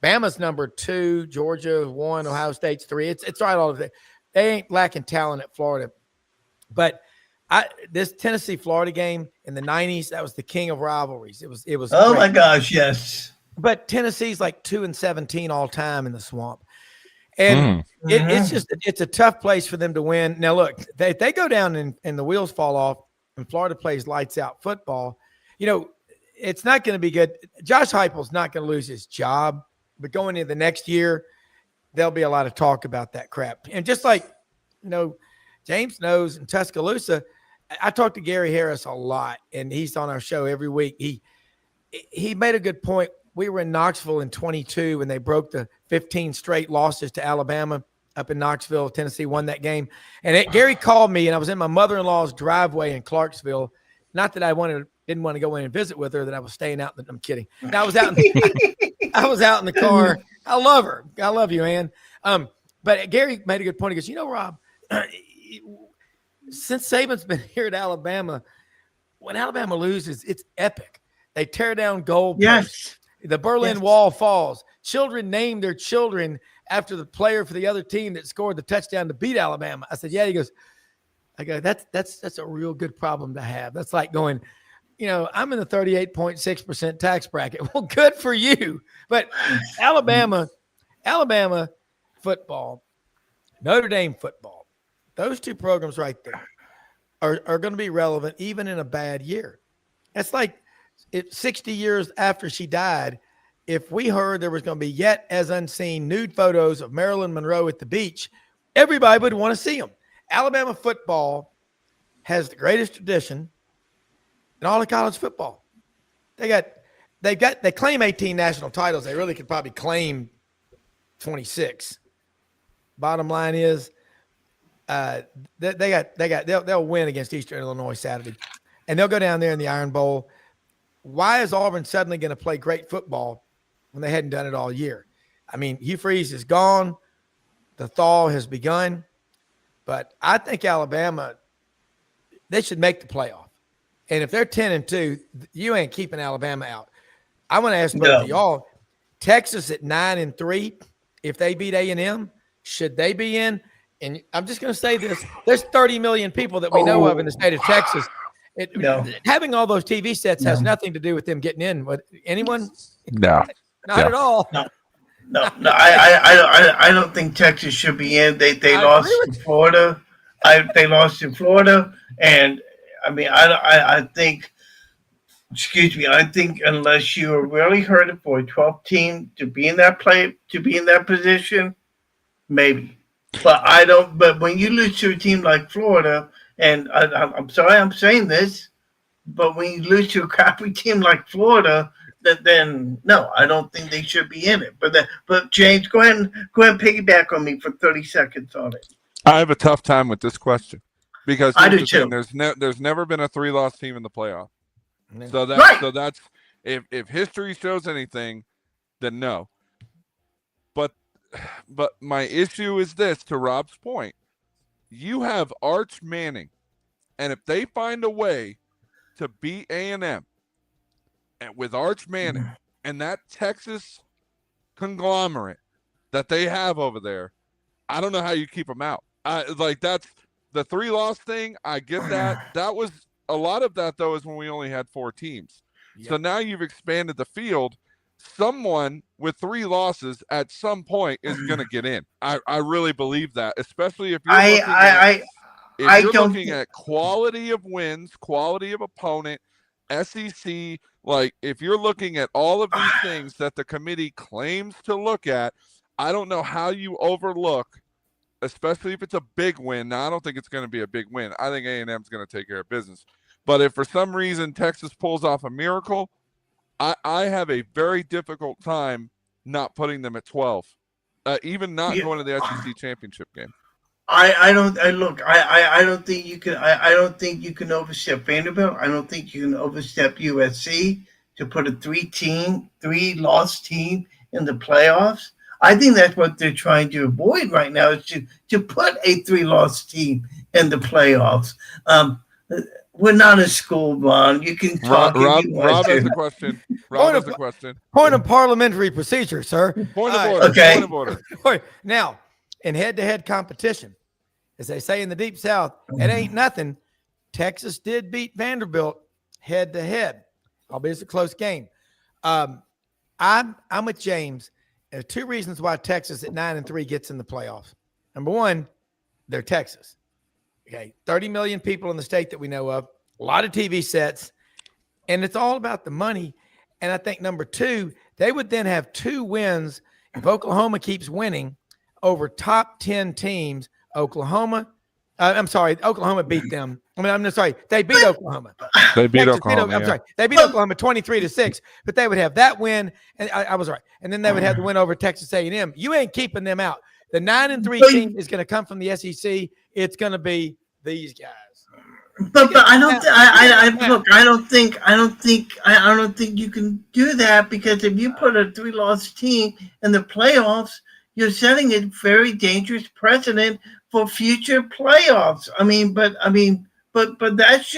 Bama's number 2, Georgia 1, Ohio State's 3. It's right all of it. They ain't lacking talent at Florida, but this Tennessee-Florida game in the 90s, that was the king of rivalries. It was. Oh great. My gosh, yes. But Tennessee's like 2-17 all time in the swamp. And it's a tough place for them to win. Now, look, if they go down and the wheels fall off and Florida plays lights out football, it's not going to be good. Josh Heupel's not going to lose his job, but going into the next year, there'll be a lot of talk about that crap. And just like, James knows in Tuscaloosa, I talk to Gary Harris a lot, and he's on our show every week. He made a good point. We were in Knoxville in 22 when they broke the 15 straight losses to Alabama up in Knoxville. Tennessee won that game. And Gary called me, and I was in my mother-in-law's driveway in Clarksville. Not that I didn't want to go in and visit with her, that I was staying out. I'm kidding. I was out in the car. I love her. I love you, Ann. But Gary made a good point. He goes, Rob, since Saban's been here at Alabama, when Alabama loses, it's epic. They tear down goalposts. Yes. The Berlin Wall falls. Children name their children after the player for the other team that scored the touchdown to beat Alabama. I said, yeah. He goes, that's a real good problem to have. That's like going, I'm in the 38.6% tax bracket. Well, good for you. But Alabama football, Notre Dame football, those two programs right there are going to be relevant even in a bad year. It's like 60 years after she died, if we heard there was going to be yet as unseen nude photos of Marilyn Monroe at the beach, everybody would want to see them. Alabama football has the greatest tradition in all of college football. They claim 18 national titles. They really could probably claim 26. Bottom line is, they'll win against Eastern Illinois Saturday, and they'll go down there in the Iron Bowl. Why is Auburn suddenly going to play great football when they hadn't done it all year? I mean, Hugh Freeze is gone. The thaw has begun. But I think Alabama, they should make the playoff. And if they're 10-2, you ain't keeping Alabama out. I want to ask both of y'all, Texas at 9-3, if they beat A&M, should they be in? And I'm just going to say this. There's 30 million people that we know of in the state of Texas. Having all those TV sets has nothing to do with them getting in. What, anyone? No. Not at all. No. I don't think Texas should be in. They lost to Florida. They lost to Florida, and I mean I think. Excuse me. I think unless you are really hurting for a 12 team to be in that position, maybe. But I don't. But when you lose to a team like Florida, and I'm sorry I'm saying this, but when you lose to a crappy team like Florida, then no, I don't think they should be in it. But James, go ahead and piggyback on me for 30 seconds on it. I have a tough time with this question because I do too. There's never been a 3-loss team in the playoff. So that's If history shows anything, then no. But my issue is this, to Rob's point. You have Arch Manning, and if they find a way to beat A&M and with Arch Manning and that Texas conglomerate that they have over there, I don't know how you keep them out. That's the 3-loss thing. I get that. That was a lot of that, though, is when we only had 4 teams. Yep. So now you've expanded the field. Someone with 3 losses at some point is going to get in. I really believe that, especially if you're looking at quality of wins, quality of opponent, SEC. Like, if you're looking at all of these things that the committee claims to look at, I don't know how you overlook, especially if it's a big win. Now, I don't think it's going to be a big win. I think A&M is going to take care of business. But if for some reason Texas pulls off a miracle, I have a very difficult time not putting them at 12, even not going to the SEC championship game. I don't think you can. I don't think you can overstep Vanderbilt. I don't think you can overstep USC to put a 3-loss team in the playoffs. I think that's what they're trying to avoid right now, is to put a 3-loss team in the playoffs. We're not a school, Ron. You can talk. Rob has a question. Point of parliamentary procedure, sir. Point of order. Okay. Point of order. Now, in head-to-head competition, as they say in the Deep South, it ain't nothing. Texas did beat Vanderbilt head-to-head, albeit it's a close game. I'm with James. There are 2 reasons why Texas at 9-3 gets in the playoffs. Number one, they're Texas. Okay, 30 million people in the state that we know of, a lot of TV sets, and it's all about the money. And I think number 2, they would then have 2 wins if Oklahoma keeps winning over top 10 teams. Oklahoma beat them. They beat Oklahoma. They beat Oklahoma. They beat Oklahoma 23-6, but they would have that win, and I was right. And then they would have the win over Texas A&M. You ain't keeping them out. The 9-3 team is going to come from the SEC. It's going to be these guys. But I don't think you can do that, because if you put a 3-loss team in the playoffs, you're setting a very dangerous precedent for future playoffs. But that's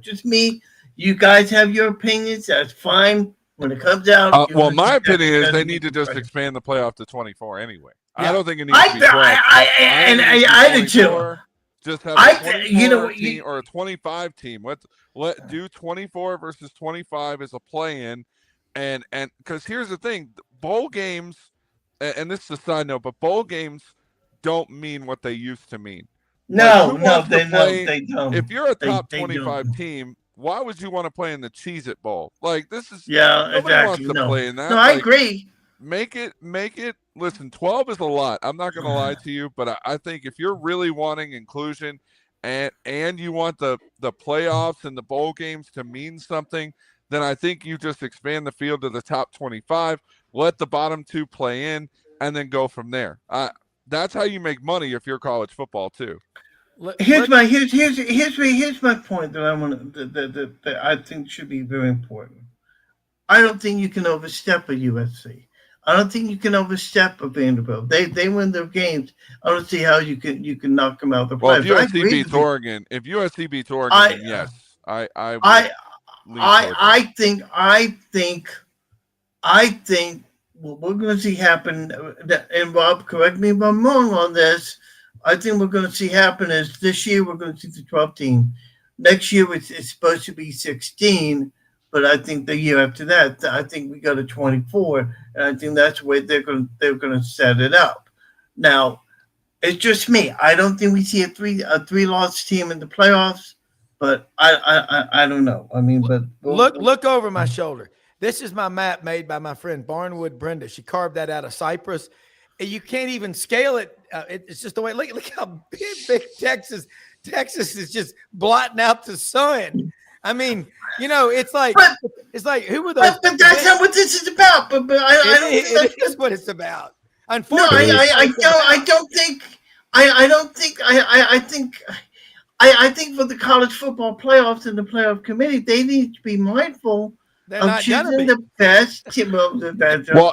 just me. You guys have your opinions. That's fine. When it comes out, my opinion is they need to just expand the playoff to 24 anyway. Yeah. I don't think it needs to be 12. I do too. Just have a 24 team or a 25 team. Let do 24 versus 25 as a play-in, and because here's the thing, bowl games, and this is a side note, but bowl games don't mean what they used to mean. No, they don't. If you're a top 25 team, why would you want to play in the Cheez-It Bowl? Like, this is exactly. Wants to play in that. No, I agree. Make it. Listen, 12 is a lot. I'm not going to lie to you, but I think if you're really wanting inclusion and you want the playoffs and the bowl games to mean something, then I think you just expand the field to the top 25, let the bottom 2 play in, and then go from there. That's how you make money if you're college football too. Here's my point that I think should be very important. I don't think you can overstep a USC. I don't think you can overstep a Vanderbilt. They win their games. I don't see how you can knock them out of the playoffs. Well, if USC beats Oregon, then yes, I think what we're going to see happen, and Rob, correct me if I'm wrong on this, I think we're going to see happen is this year we're going to see the 12 team. Next year it's supposed to be 16, but I think the year after that, I think we go to 24, and I think that's the way they're going to set it up. Now, it's just me. I don't think we see a 3-loss team in the playoffs, but I don't know. I mean, but look over my shoulder. This is my map made by my friend Barnwood Brenda. She carved that out of Cyprus. You can't even scale it. It's just the way. Look how big Texas is, just blotting out the sun. I mean, it's like who were those? But that's not what this is about. But I don't. It is what it's about. Unfortunately, no, I think for the college football playoffs and the playoff committee, they need to be mindful They're I'm not gonna choosing be. the best team. Well,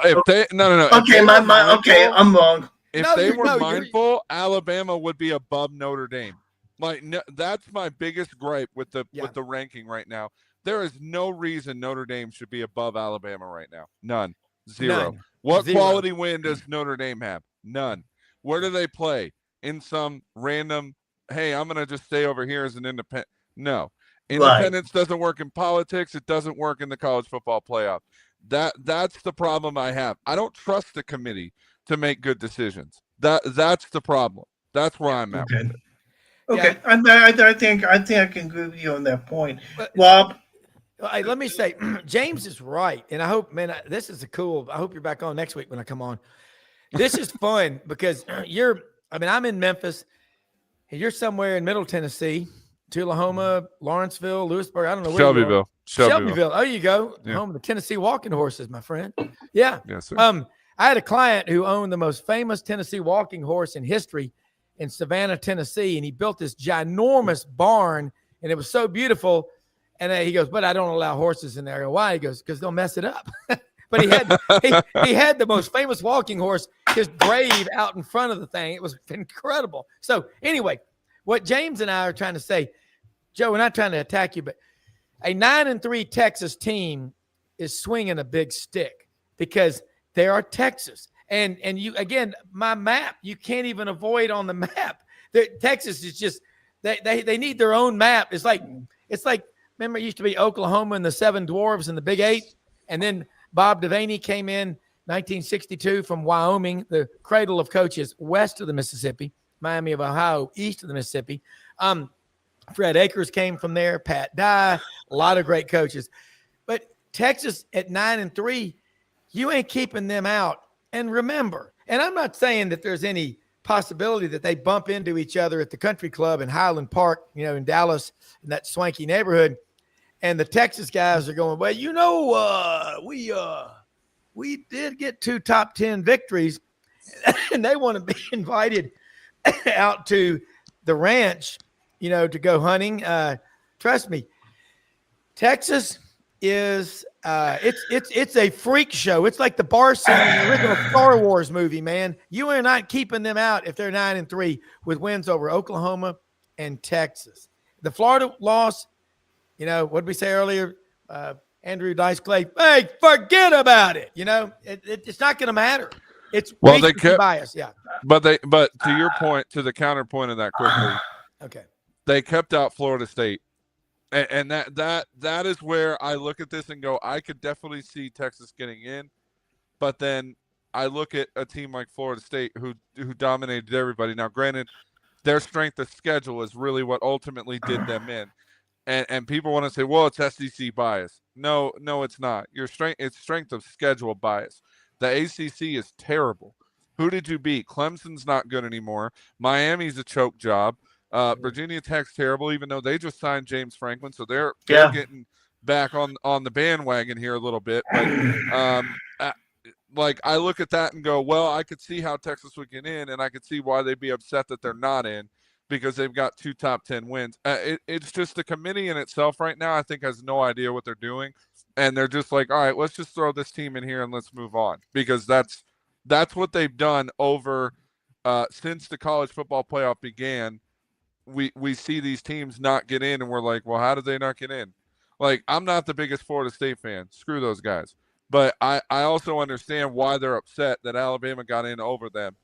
if they no, if okay, they were okay, mindful, I'm wrong. if they were mindful, Alabama would be above Notre Dame. Like no, that's my biggest gripe with the ranking right now. There is no reason Notre Dame should be above Alabama right now. None. Zero. None. What Zero. quality win does Notre Dame have? None. Where do they play? In some random, hey, I'm going to just stay over here as an independent. No. Independence doesn't work in politics. It doesn't work in the college football playoff. That's the problem I have. I don't trust the committee to make good decisions. That's the problem. That's where I'm at with it. Okay, I think I can agree with you on that point. Well, hey, let me say, James is right, and I hope, man, this is I hope you're back on next week when I come on. This is fun because I'm in Memphis, and you're somewhere in Middle Tennessee, Tullahoma, Lawrenceville, Lewisburg. I don't know where you are. Shelbyville. There you go. Yeah. Home of the Tennessee walking horses, my friend. Yeah. Yes, sir. I had a client who owned the most famous Tennessee walking horse in history in Savannah, Tennessee, and he built this ginormous barn, and it was so beautiful. And he goes, but I don't allow horses in there. I go, why? He goes, because they'll mess it up. But he had the most famous walking horse, his grave out in front of the thing. It was incredible. So anyway, what James and I are trying to say, Joe, we're not trying to attack you, but a 9-3 Texas team is swinging a big stick because they are Texas. And you, again, my map, you can't even avoid on the map. Texas is just, they need their own map. It's like, remember it used to be Oklahoma and the Seven Dwarves and the Big Eight. And then Bob Devaney came in 1962 from Wyoming, the cradle of coaches west of the Mississippi, Miami of Ohio, east of the Mississippi. Fred Akers came from there, Pat Dye, a lot of great coaches. But Texas at 9-3, you ain't keeping them out. And remember, and I'm not saying that there's any possibility that they bump into each other at the country club in Highland Park, in Dallas, in that swanky neighborhood. And the Texas guys are going, well, we did get 2 top 10 victories, and they want to be invited out to the ranch, to go hunting. Trust me, Texas is it's a freak show. It's like the bar scene in the original Star Wars movie, man. You are not keeping them out if they're 9-3 with wins over Oklahoma and Texas. The Florida loss, what did we say earlier? Andrew Dice Clay, hey, forget about it. It's not going to matter. It's they kept bias, yeah. But to your point, to the counterpoint of that quickly, okay, they kept out Florida State. And that is where I look at this and go, I could definitely see Texas getting in, but then I look at a team like Florida State who dominated everybody. Now, granted, their strength of schedule is really what ultimately did them in, and people want to say, well, it's SEC bias. No, it's not. It's strength of schedule bias. The ACC is terrible. Who did you beat? Clemson's not good anymore. Miami's a choke job. Virginia Tech's terrible, even though they just signed James Franklin, so they're getting back on the bandwagon here a little bit. But like I look at that and go, well, I could see how Texas would get in, and I could see why they'd be upset that they're not in because they've got 2 top 10 wins. It's just the committee in itself right now, I think, has no idea what they're doing, and they're just like, all right, let's just throw this team in here and let's move on, because that's what they've done over since the college football playoff began. We see these teams not get in, and we're like, well, how did they not get in? Like, I'm not the biggest Florida State fan. Screw those guys. But I also understand why they're upset that Alabama got in over them.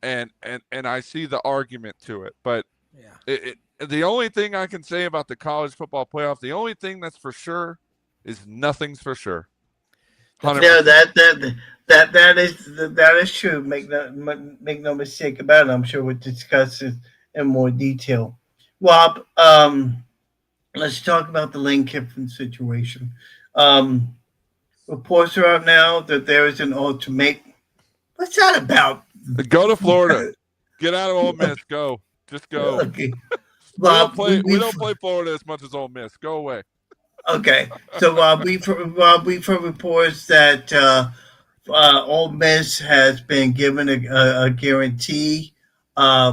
And I see the argument to it. But the only thing I can say about the college football playoff, the only thing that's for sure is nothing's for sure. 100%. Yeah, that is true. Make no mistake about it. I'm sure we'll discuss it in more detail. Rob, let's talk about the Lane Kiffin situation. Reports are out now that there is an ultimatum. What's that about? Go to Florida. Get out of Ole Miss. Go. Just go. Okay. Rob, we don't play Florida as much as Ole Miss. Go away. Okay. So we've heard reports that Ole Miss has been given a guarantee. I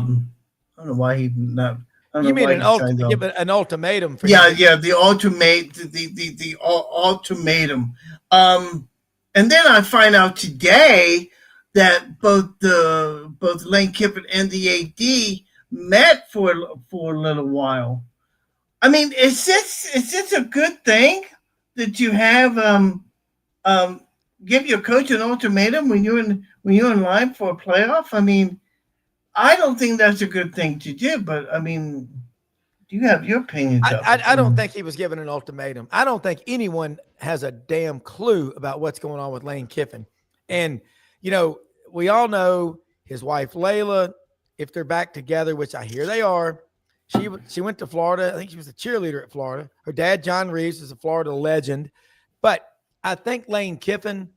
don't know why he not I don't You know mean why an he signed off. give an ultimatum for Yeah, him? yeah, the ultimatum. And then I find out today that both Lane Kiffin and the AD met for a little while. I mean, is this a good thing that you have um give your coach an ultimatum when you're in line for a playoff? I mean, I don't think that's a good thing to do, but I mean, you have your opinions of it. I don't think he was given an ultimatum. I don't think anyone has a damn clue about what's going on with Lane Kiffin. And, we all know his wife, Layla, if they're back together, which I hear they are, she went to Florida. I think she was a cheerleader at Florida. Her dad, John Reeves, is a Florida legend. But I think Lane Kiffin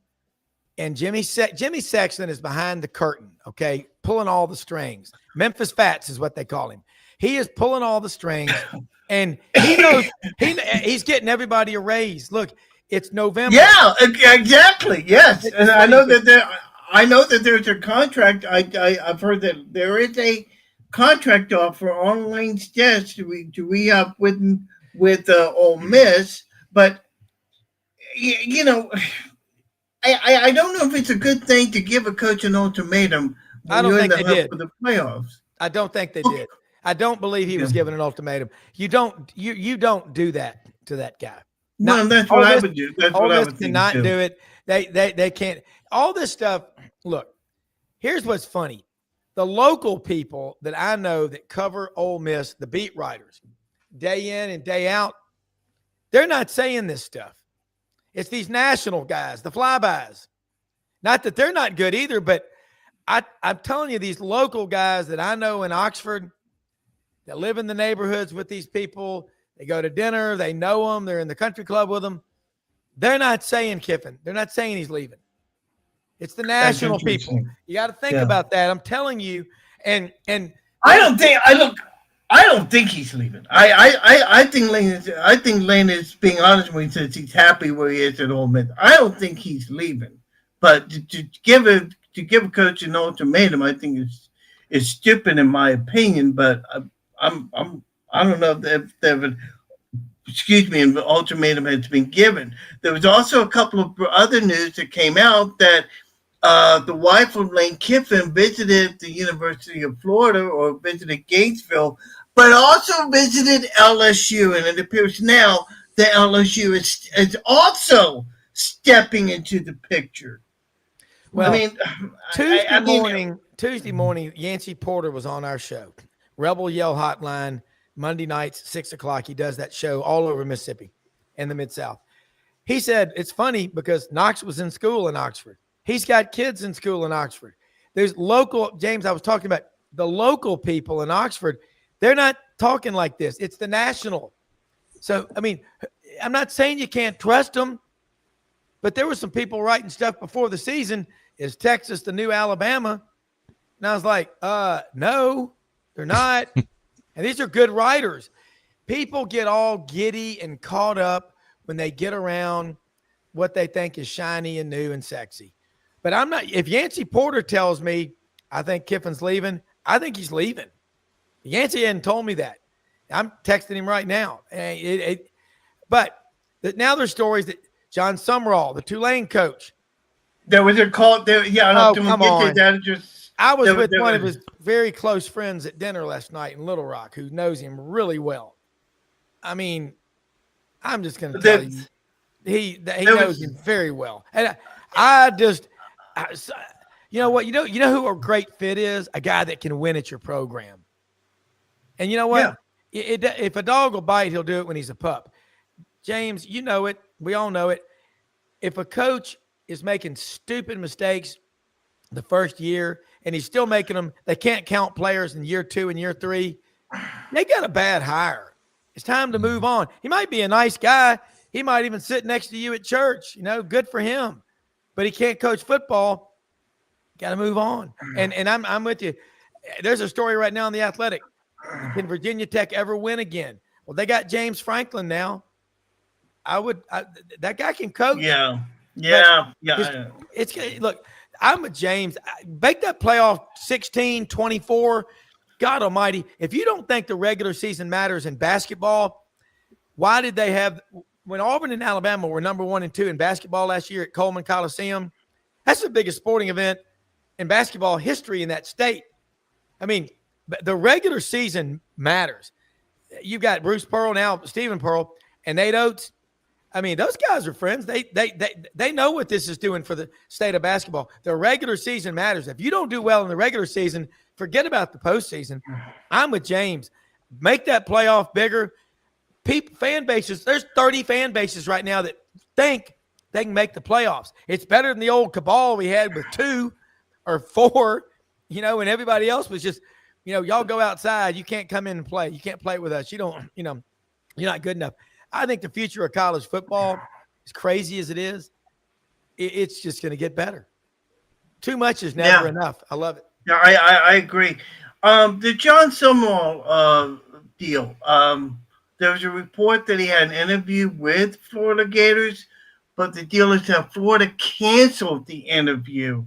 and Jimmy Sexton is behind the curtain, okay, pulling all the strings. Memphis Fats is what they call him. He is pulling all the strings, and he knows he's getting everybody a raise. Look, it's November. Yeah, exactly. Yes, and I know that there's a contract. I've heard that there is a contract offer on Lane's desk to re-up with Ole Miss, but I don't know if it's a good thing to give a coach an ultimatum I when don't you're in think the they hunt did. for the playoffs. I don't think they did. I don't believe he was given an ultimatum. You don't do that to that guy. No, that's what I would do. That's what I would think cannot too. do it. They can't. All this stuff. Look, here's what's funny. The local people that I know that cover Ole Miss, the beat writers, day in and day out, they're not saying this stuff. It's these national guys, the flybys. Not that they're not good either, but I'm telling you, these local guys that I know in Oxford that live in the neighborhoods with these people, they go to dinner, they know them, they're in the country club with them. They're not saying Kiffin. They're not saying he's leaving. It's the national people. You got to think about that. I'm telling you. And I don't think he's leaving. I think Lane is being honest when he says he's happy where he is at Ole Miss. I don't think he's leaving. But to give a coach an ultimatum, I think is stupid in my opinion. But I don't know if an ultimatum has been given. There was also a couple of other news that came out that the wife of Lane Kiffin visited the University of Florida or visited Gatesville, but also visited LSU. And it appears now that LSU is also stepping into the picture. Well, I mean, Tuesday morning, Yancey Porter was on our show, Rebel Yell Hotline, Monday nights, 6:00. He does that show all over Mississippi and the Mid-South. He said, it's funny because Knox was in school in Oxford. He's got kids in school in Oxford. There's local, James, I was talking about the local people in Oxford. They're not talking like this. It's the national. So, I mean, I'm not saying you can't trust them, but there were some people writing stuff before the season. Is Texas the new Alabama? And I was like, no, they're not. And these are good writers. People get all giddy and caught up when they get around what they think is shiny and new and sexy. But I'm not – if Yancey Porter tells me I think Kiffin's leaving, I think he's leaving. Yancey hadn't told me that. I'm texting him right now. But now there's stories that John Summerall, the Tulane coach. There was a call there. Yeah, come on. I was with one of his his very close friends at dinner last night in Little Rock who knows him really well. I mean, I'm just going to tell you, he knows him very well. And you know what? You know who a great fit is? A guy that can win at your program. And you know what? Yeah. If a dog will bite, he'll do it when he's a pup. James, you know it. We all know it. If a coach is making stupid mistakes the first year and he's still making them, they can't count players in year 2 and year 3. They got a bad hire. It's time to move on. He might be a nice guy. He might even sit next to you at church. Good for him. But he can't coach football. Got to move on. And I'm with you. There's a story right now in The Athletic. Can Virginia Tech ever win again? Well, they got James Franklin now. That guy can coach. Yeah. Look, I'm with James. Make that playoff 16, 24. God almighty, if you don't think the regular season matters in basketball, why did they have – when Auburn and Alabama were number 1 and 2 in basketball last year at Coleman Coliseum, that's the biggest sporting event in basketball history in that state. I mean, the regular season matters. You've got Bruce Pearl now, Stephen Pearl, and Nate Oates. I mean, those guys are friends. They know what this is doing for the state of basketball. The regular season matters. If you don't do well in the regular season, forget about the postseason. I'm with James. Make that playoff bigger. Fan bases, there's 30 fan bases right now that think they can make the playoffs. It's better than the old cabal we had with 2 or 4, and everybody else was just, y'all go outside. You can't come in and play. You can't play with us. You don't, you're not good enough. I think the future of college football, as crazy as it is, it's just going to get better. Too much is never enough. I love it. Yeah, I agree. The John Summerall deal. There was a report that he had an interview with Florida Gators, but the deal is that Florida canceled the interview.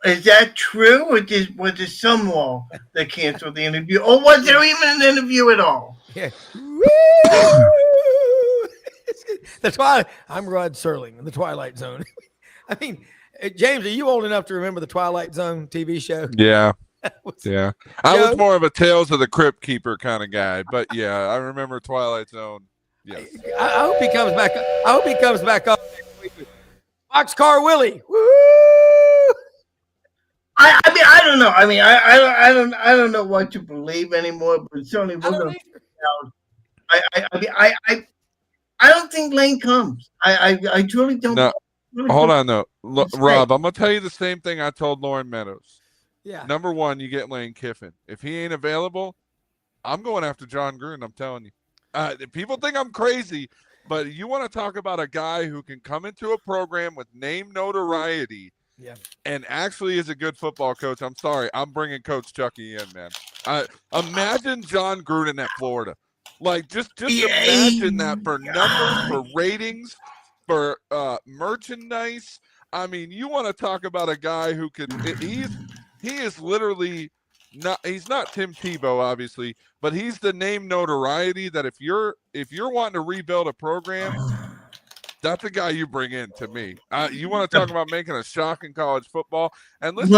Is that true, or was it Summerall that canceled the interview, or was there even an interview at all? Yeah. That's why I'm Rod Serling in the Twilight Zone. I mean, James, are you old enough to remember the Twilight Zone TV show? Yeah. Yeah. I was more of a Tales of the Crypt Keeper kind of guy, but yeah, I remember Twilight Zone. Yes. I hope he comes back. I hope he comes back up next week with Boxcar Willie. Woo! I don't know. I mean, I don't know what to believe anymore, but certainly we're going to. I don't think Lane comes. I truly don't. No, hold on though, Rob. I'm gonna tell you the same thing I told Lauren Meadows. Yeah. Number 1, you get Lane Kiffin. If he ain't available, I'm going after John Gruden. I'm telling you. People think I'm crazy, but you want to talk about a guy who can come into a program with name notoriety. Yeah. And actually is a good football coach. I'm sorry. I'm bringing Coach Chucky in, man. Imagine John Gruden at Florida. Like, just imagine that for numbers, for ratings, for merchandise. I mean, you want to talk about a guy who could – he is literally not – he's not Tim Tebow, obviously, but he's the name notoriety that if you're wanting to rebuild a program – that's the guy you bring in to me. You want to talk about making a shock in college football? And listen,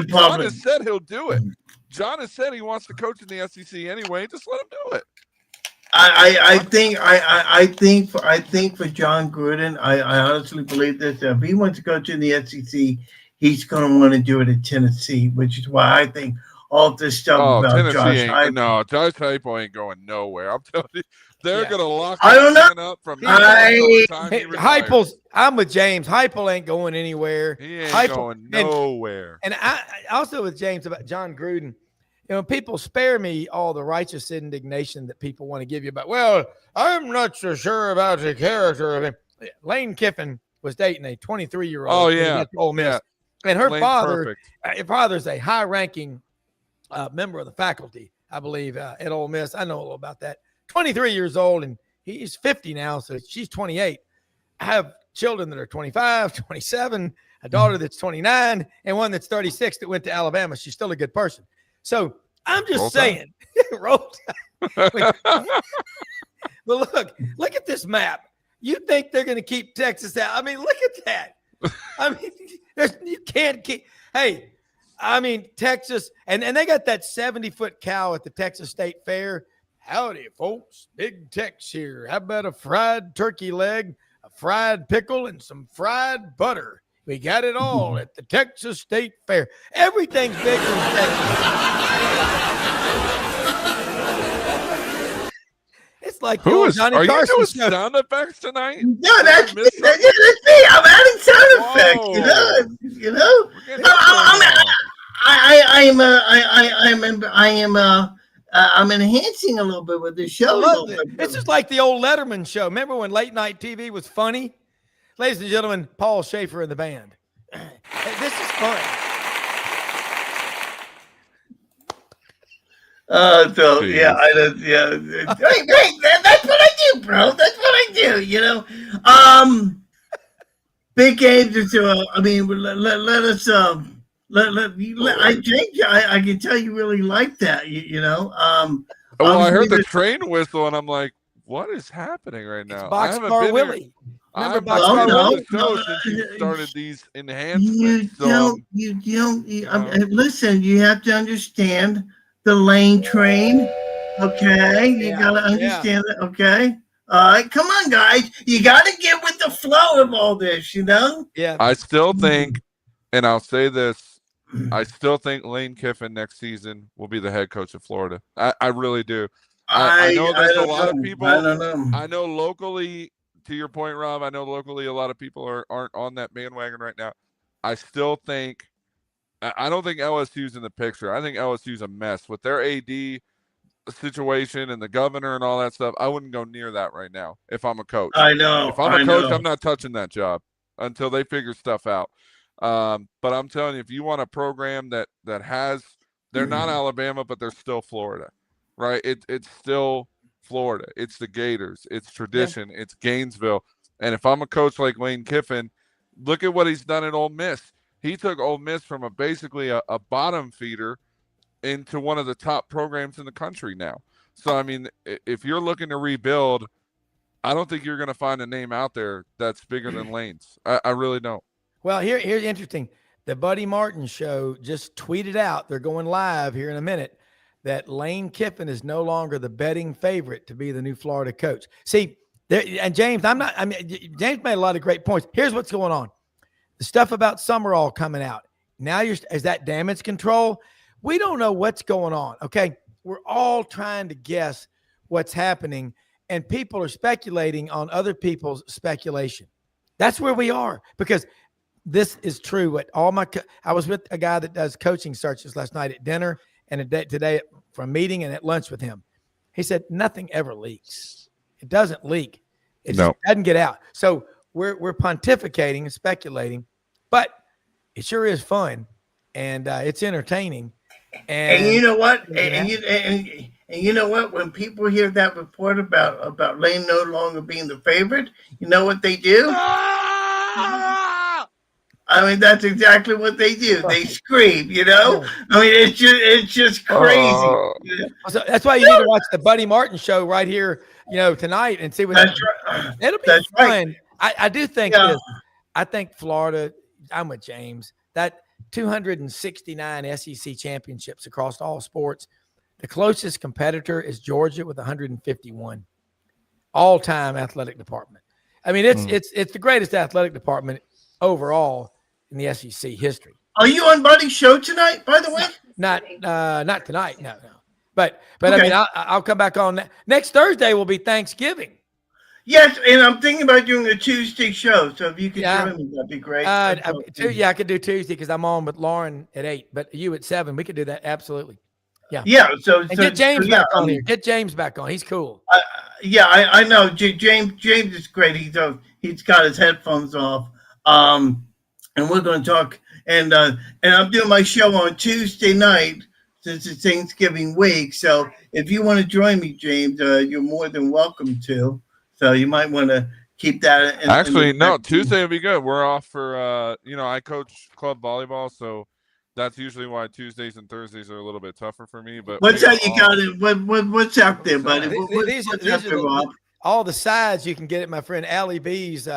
John has said he'll do it. John has said he wants to coach in the SEC anyway. Just let him do it. I think for John Gruden, I honestly believe this. If he wants to coach in the SEC, he's going to want to do it at Tennessee, which is why I think all this stuff about Josh Heupel. No, Josh Heupel ain't going nowhere. I'm telling you. They're going to lock him up from Heupel's. I'm with James. Heupel ain't going anywhere. He ain't going nowhere. And I also with James about John Gruden. People spare me all the righteous indignation that people want to give you about, well, I'm not so sure about the character of him. Lane Kiffin was dating a 23-year-old. Oh, yeah. Ole Miss. Yeah. And her father's a high-ranking member of the faculty, I believe, at Ole Miss. I know a little about that. 23 years old, and he's 50 now, so she's 28. I have children that are 25, 27, a daughter that's 29, and one that's 36 that went to Alabama. She's still a good person. So I'm just saying. Roll Tide. But look at this map. You think they're going to keep Texas out? I mean, look at that. I mean, you can't keep – hey, I mean, Texas – and they got that 70-foot cow at the Texas State Fair. Howdy, folks. Big Tex here. How about a fried turkey leg, a fried pickle, and some fried butter? We got it all at the Texas State Fair. Everything's bigger in Texas. It's like Johnny Carson. Are you doing sound effects tonight? No, that's me. I'm adding sound effects. You know. I'm enhancing a little bit with this show. I love it. This is like the old Letterman show. Remember when late night TV was funny? Ladies and gentlemen, Paul Schaefer and the band. This is fun. Yeah, Hey, that's what I do, bro. That's what I do. You know, big games. I mean, let I can tell you really like that. You know. Well, I heard obviously the train whistle, and I'm like, "What is happening right now?" I haven't Boxcar been here. Willie. I Remember haven't been Boxcar on Willie? the show since you started these You enhancements. So don't. Listen, you have to understand the lane train. Okay, you Yeah, gotta yeah. understand it. Okay, all right, come on, guys. You gotta get with the flow of all this. You know. Yeah. I still think, and I'll say this, I still think Lane Kiffin next season will be the head coach of Florida. I really do. I know there's a don't lot of know. people. I don't know. I know locally, to your point, Rob, I know locally a lot of people aren't on that bandwagon right now. I still think, I don't think LSU's in the picture. I think LSU's a mess with their AD situation and the governor and all that stuff. I wouldn't go near that right now if I'm a coach. I know. If I'm a coach, I'm not touching that job until they figure stuff out. But I'm telling you, if you want a program that has, they're not Alabama, but they're still Florida, right? It's still Florida. It's the Gators. It's tradition. Yeah. It's Gainesville. And if I'm a coach like Lane Kiffin, look at what he's done at Ole Miss. He took Ole Miss from basically a bottom feeder into one of the top programs in the country now. So, I mean, if you're looking to rebuild, I don't think you're going to find a name out there that's bigger than Lane's. I really don't. Well, here's interesting. The Buddy Martin show just tweeted out, they're going live here in a minute, that Lane Kiffin is no longer the betting favorite to be the new Florida coach. See, and James, James made a lot of great points. Here's what's going on. The stuff about Summerall coming out. Now is that damage control? We don't know what's going on, okay? We're all trying to guess what's happening, and people are speculating on other people's speculation. That's where we are, because this is true. What I was with a guy that does coaching searches last night at dinner and today for a meeting and at lunch with him. He said nothing ever leaks. It doesn't leak. It just doesn't get out. So we're pontificating and speculating, but it sure is fun and it's entertaining. And you know what? And you know what? When people hear that report about Lane no longer being the favorite, you know what they do? I mean, that's exactly what they do. They scream, you know? I mean, it's just crazy. So that's why you need to watch the Buddy Martin show right here, tonight and see what that's right. It'll be that's fun. Right. I do think this. I think Florida, I'm with James, that 269 SEC championships across all sports. The closest competitor is Georgia with 151 all-time athletic department. I mean, it's the greatest athletic department overall in the SEC history. Are you on Buddy's show tonight, by the way? Not tonight. No. But okay. I mean, I'll come back on that. Next Thursday will be Thanksgiving. Yes, and I'm thinking about doing a Tuesday show. So if you could join me, that'd be great. I could do Tuesday because I'm on with Lauren at 8, but you at 7. We could do that. Absolutely. Yeah. Yeah. So get James back on here. Get James back on. He's cool. I know. James is great. He's got his headphones off. And we're going to talk. And I'm doing my show on Tuesday night since it's Thanksgiving week. So if you want to join me, James, you're more than welcome to. So you might want to keep that. Tuesday would be good. We're off for, I coach club volleyball, so that's usually why Tuesdays and Thursdays are a little bit tougher for me. But what's that you got? What's out there, buddy? These are all the sides you can get at my friend Allie B's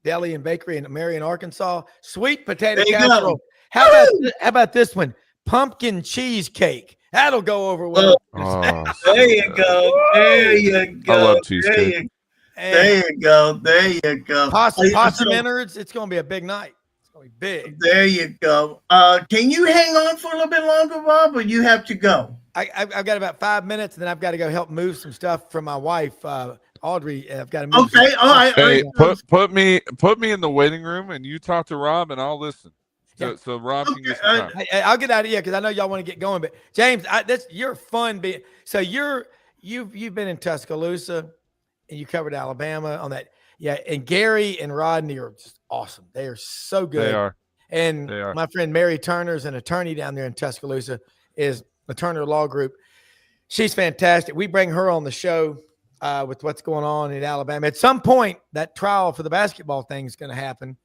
Deli and Bakery in Marion, Arkansas. Sweet potato casserole. How about this one? Pumpkin cheesecake. That'll go over well. There you go. There you go. I love cheesecake. There you go. Possum innards. It's going to be a big night. It's going to be big. There you go. Can you hang on for a little bit longer, Rob, or you have to go? I've got about 5 minutes, and then I've got to go help move some stuff for my wife, Audrey. I've got to move. Okay. All right. Hey, put me in the waiting room, and you talk to Rob, and I'll listen. So Rob can get some time. I'll get out of here because I know y'all want to get going. But James, you're fun. So you've been in Tuscaloosa. And you covered Alabama on that. Yeah, and Gary and Rodney are just awesome. They are so good. They are. And my friend Mary Turner is an attorney down there in Tuscaloosa, is the Turner Law Group. She's fantastic. We bring her on the show with what's going on in Alabama. At some point, that trial for the basketball thing is going to happen.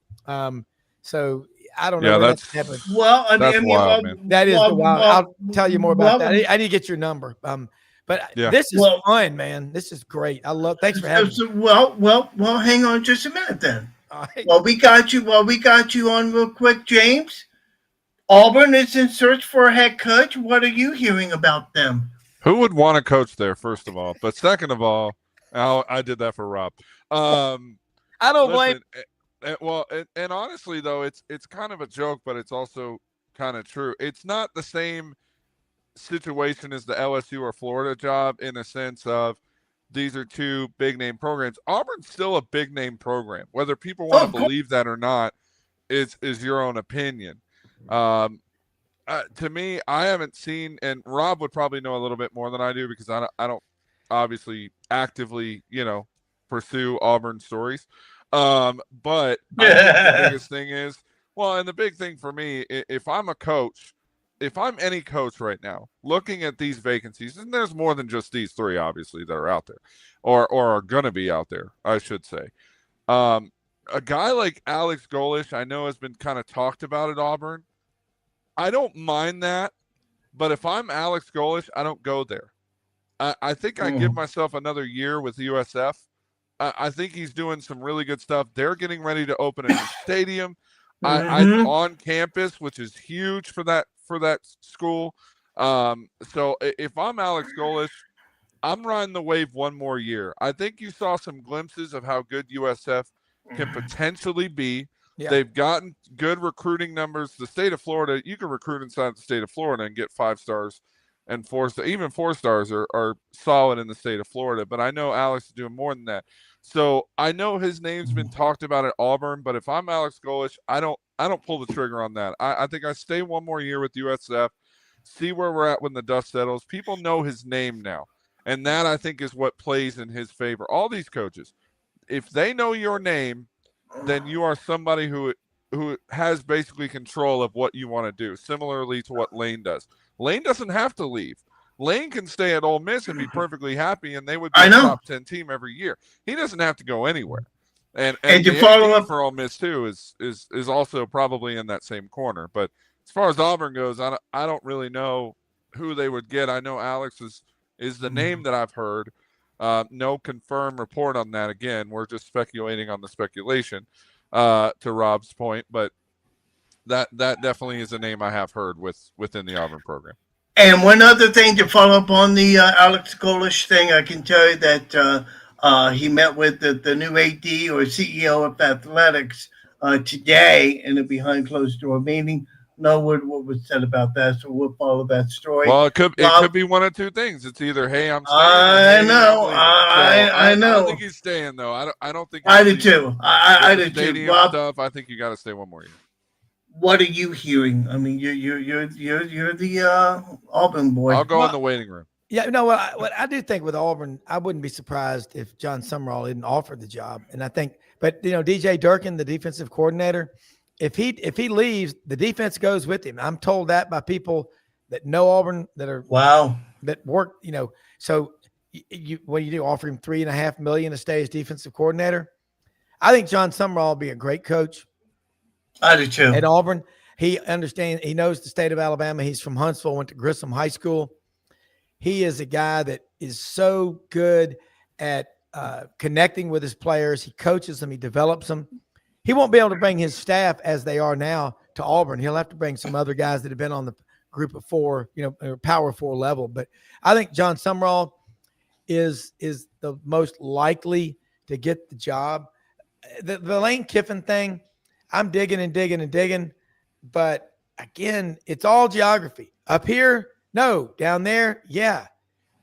So I don't know. Yeah, where that's that happened. Well, That's wild, man. That is the wild. I'll tell you more about well, that. I need to get your number. But Yeah. this is Well- fun, man. This is great. Thanks for having me. well. Hang on just a minute then. All right. Well, we got you on real quick, James. Auburn is in search for a head coach. What are you hearing about them? Who would want to coach there, first of all? But second of all, I did that for Rob. I don't blame. And honestly, though, it's kind of a joke, but it's also kind of true. It's not the same situation as the LSU or Florida job in a sense of these are two big name programs. Auburn's still a big name program. Whether people want to believe that or not is your own opinion. To me, I haven't seen, and Rob would probably know a little bit more than I do because I don't obviously actively, pursue Auburn stories. But I think the biggest thing is, and the big thing for me, if I'm a coach, if I'm any coach right now, looking at these vacancies, and there's more than just these three, obviously, that are out there, or are going to be out there, I should say. A guy like Alex Golish, I know has been kind of talked about at Auburn. I don't mind that, but if I'm Alex Golish, I don't go there. I think I give myself another year with USF. I think he's doing some really good stuff. They're getting ready to open a new stadium on campus, which is huge for that school. So if I'm Alex Golish, I'm riding the wave one more year. I think you saw some glimpses of how good USF can potentially be. Yeah. They've gotten good recruiting numbers. The state of Florida, you can recruit inside the state of Florida and get 5 stars and 4 stars. Even 4 stars are solid in the state of Florida. But I know Alex is doing more than that. So I know his name's been talked about at Auburn. But if I'm Alex Golish, I don't pull the trigger on that. I think I stay one more year with USF, see where we're at when the dust settles. People know his name now. And that, I think, is what plays in his favor. All these coaches, if they know your name, then you are somebody who has basically control of what you want to do, similarly to what Lane does. Lane doesn't have to leave. Lane can stay at Ole Miss and be perfectly happy, and they would be a top 10 team every year. He doesn't have to go anywhere. And to follow up for Ole Miss too is also probably in that same corner. But as far as Auburn goes, I don't really know who they would get. I know Alex is the name that I've heard. No confirmed report on that. Again, we're just speculating on the speculation, to Rob's point, but that definitely is a name I have heard within the Auburn program. And one other thing to follow up on the Alex Golish thing, I can tell you that he met with the new AD or CEO of athletics today in a behind closed door meeting. No word what was said about that, so we'll follow that story. Well, it could be one of two things. It's either, hey, I'm staying. I know. I know. I don't think he's staying though. I don't think. I do too. I do too. Rob, stuff. I think you got to stay one more year. What are you hearing? I mean, you're the Auburn boy. I'll go in the waiting room. Yeah, no. What I do think with Auburn, I wouldn't be surprised if John Summerall didn't offer the job. And I think, but DJ Durkin, the defensive coordinator, if he leaves, the defense goes with him. I'm told that by people that know Auburn that work. So what do you do? Offer him $3.5 million to stay as defensive coordinator? I think John Summerall will be a great coach. I do too. At Auburn, he understands. He knows the state of Alabama. He's from Huntsville. Went to Grissom High School. He is a guy that is so good at connecting with his players. He coaches them. He develops them. He won't be able to bring his staff as they are now to Auburn. He'll have to bring some other guys that have been on the group of 4, power 4 level. But I think John Summerall is the most likely to get the job. The Lane Kiffin thing, I'm digging and digging and digging. But again, it's all geography. Up here, no. Down there, yeah.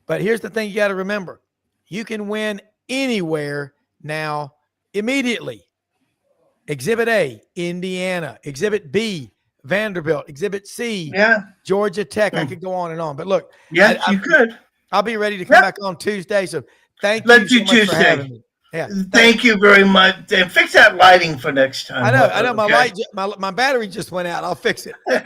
But here's the thing you got to remember. You can win anywhere now immediately. Exhibit A, Indiana. Exhibit B, Vanderbilt. Exhibit C, Georgia Tech. I could go on and on. But look, you could. I'll be ready to come back on Tuesday. So thank you so much for having me. Yeah, thank you very much. And fix that lighting for next time. I know. My battery just went out. I'll fix it. All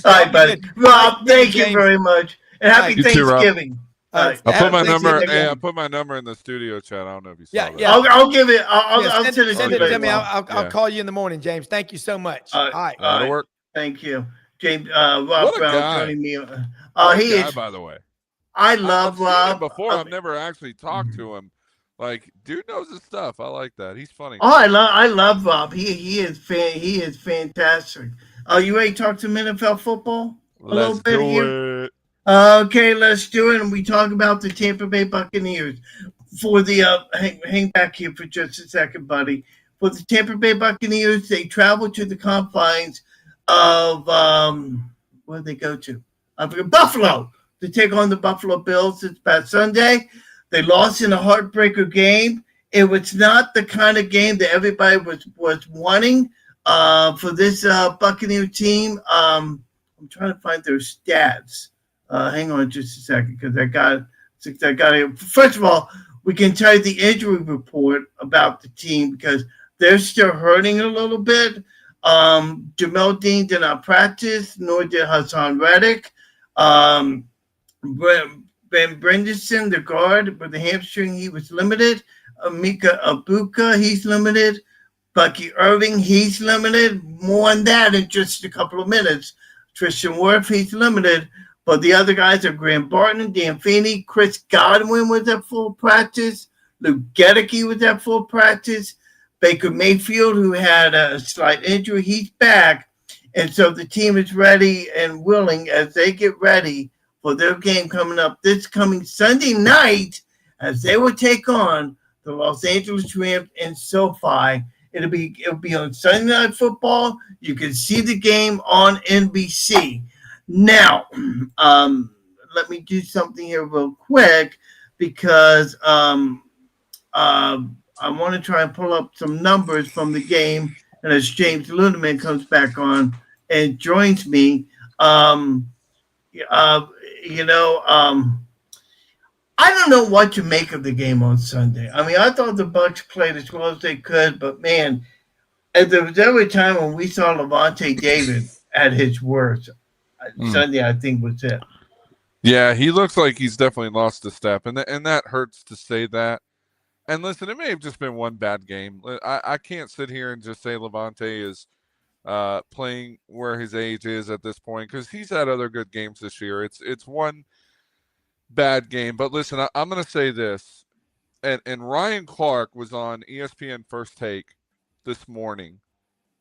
right, buddy. Rob, thank you very much. And happy Thanksgiving. I put my thanks number. again. Hey, I put my number in the studio chat. I don't know if you saw Yeah, that. yeah. I'll give it. I'll Send send it to it you to later. me. I'll Yeah. call you in the morning, James. Thank you so much. All right. That'll work. Thank you, James. Rob What a Brown guy. joining me. What a He guy, is. by the way. I I've love seen Rob. him before. I've never actually talked to him. Like, dude knows his stuff. I like that. He's funny. Oh, I love Rob. He is fantastic. You ready to talk some NFL football a little Let's bit do here? it. Okay, let's do it. And we talk about the Tampa Bay Buccaneers. For the hang back here for just a second, buddy. For the Tampa Bay Buccaneers, they travel to the confines of where did they go to? I forget, Buffalo, to take on the Buffalo Bills this past Sunday. They lost in a heartbreaker game. It was not the kind of game that everybody was wanting for this Buccaneer team. I'm trying to find their stats. Hang on just a second because I got it. First of all, we can tell you the injury report about the team because they're still hurting a little bit. Jamel Dean did not practice, nor did Hassan Reddick. Ben Brenderson, the guard, with the hamstring, he was limited. Mika Abuka, he's limited. Bucky Irving, he's limited. More on that in just a couple of minutes. Tristan Wirth, he's limited. But the other guys are Graham Barton, Dan Feeney, Chris Godwin was at full practice. Luke Gedeke was at full practice. Baker Mayfield, who had a slight injury, he's back. And so the team is ready and willing as they get ready for their game coming up this coming Sunday night as they will take on the Los Angeles Rams in SoFi. It'll be on Sunday Night Football. You can see the game on NBC. Now, let me do something here real quick because I want to try and pull up some numbers from the game. And as James Ludeman comes back on and joins me, I don't know what to make of the game on Sunday. I mean, I thought the Bucs played as well as they could, but man, there was every time when we saw Levante David at his worst. Sunday, I think, was it. Yeah, he looks like he's definitely lost a step, and that hurts to say that. And listen, it may have just been one bad game. I can't sit here and just say Levante is playing where his age is at this point because he's had other good games this year. It's one bad game. But listen, I'm going to say this, and Ryan Clark was on ESPN First Take this morning,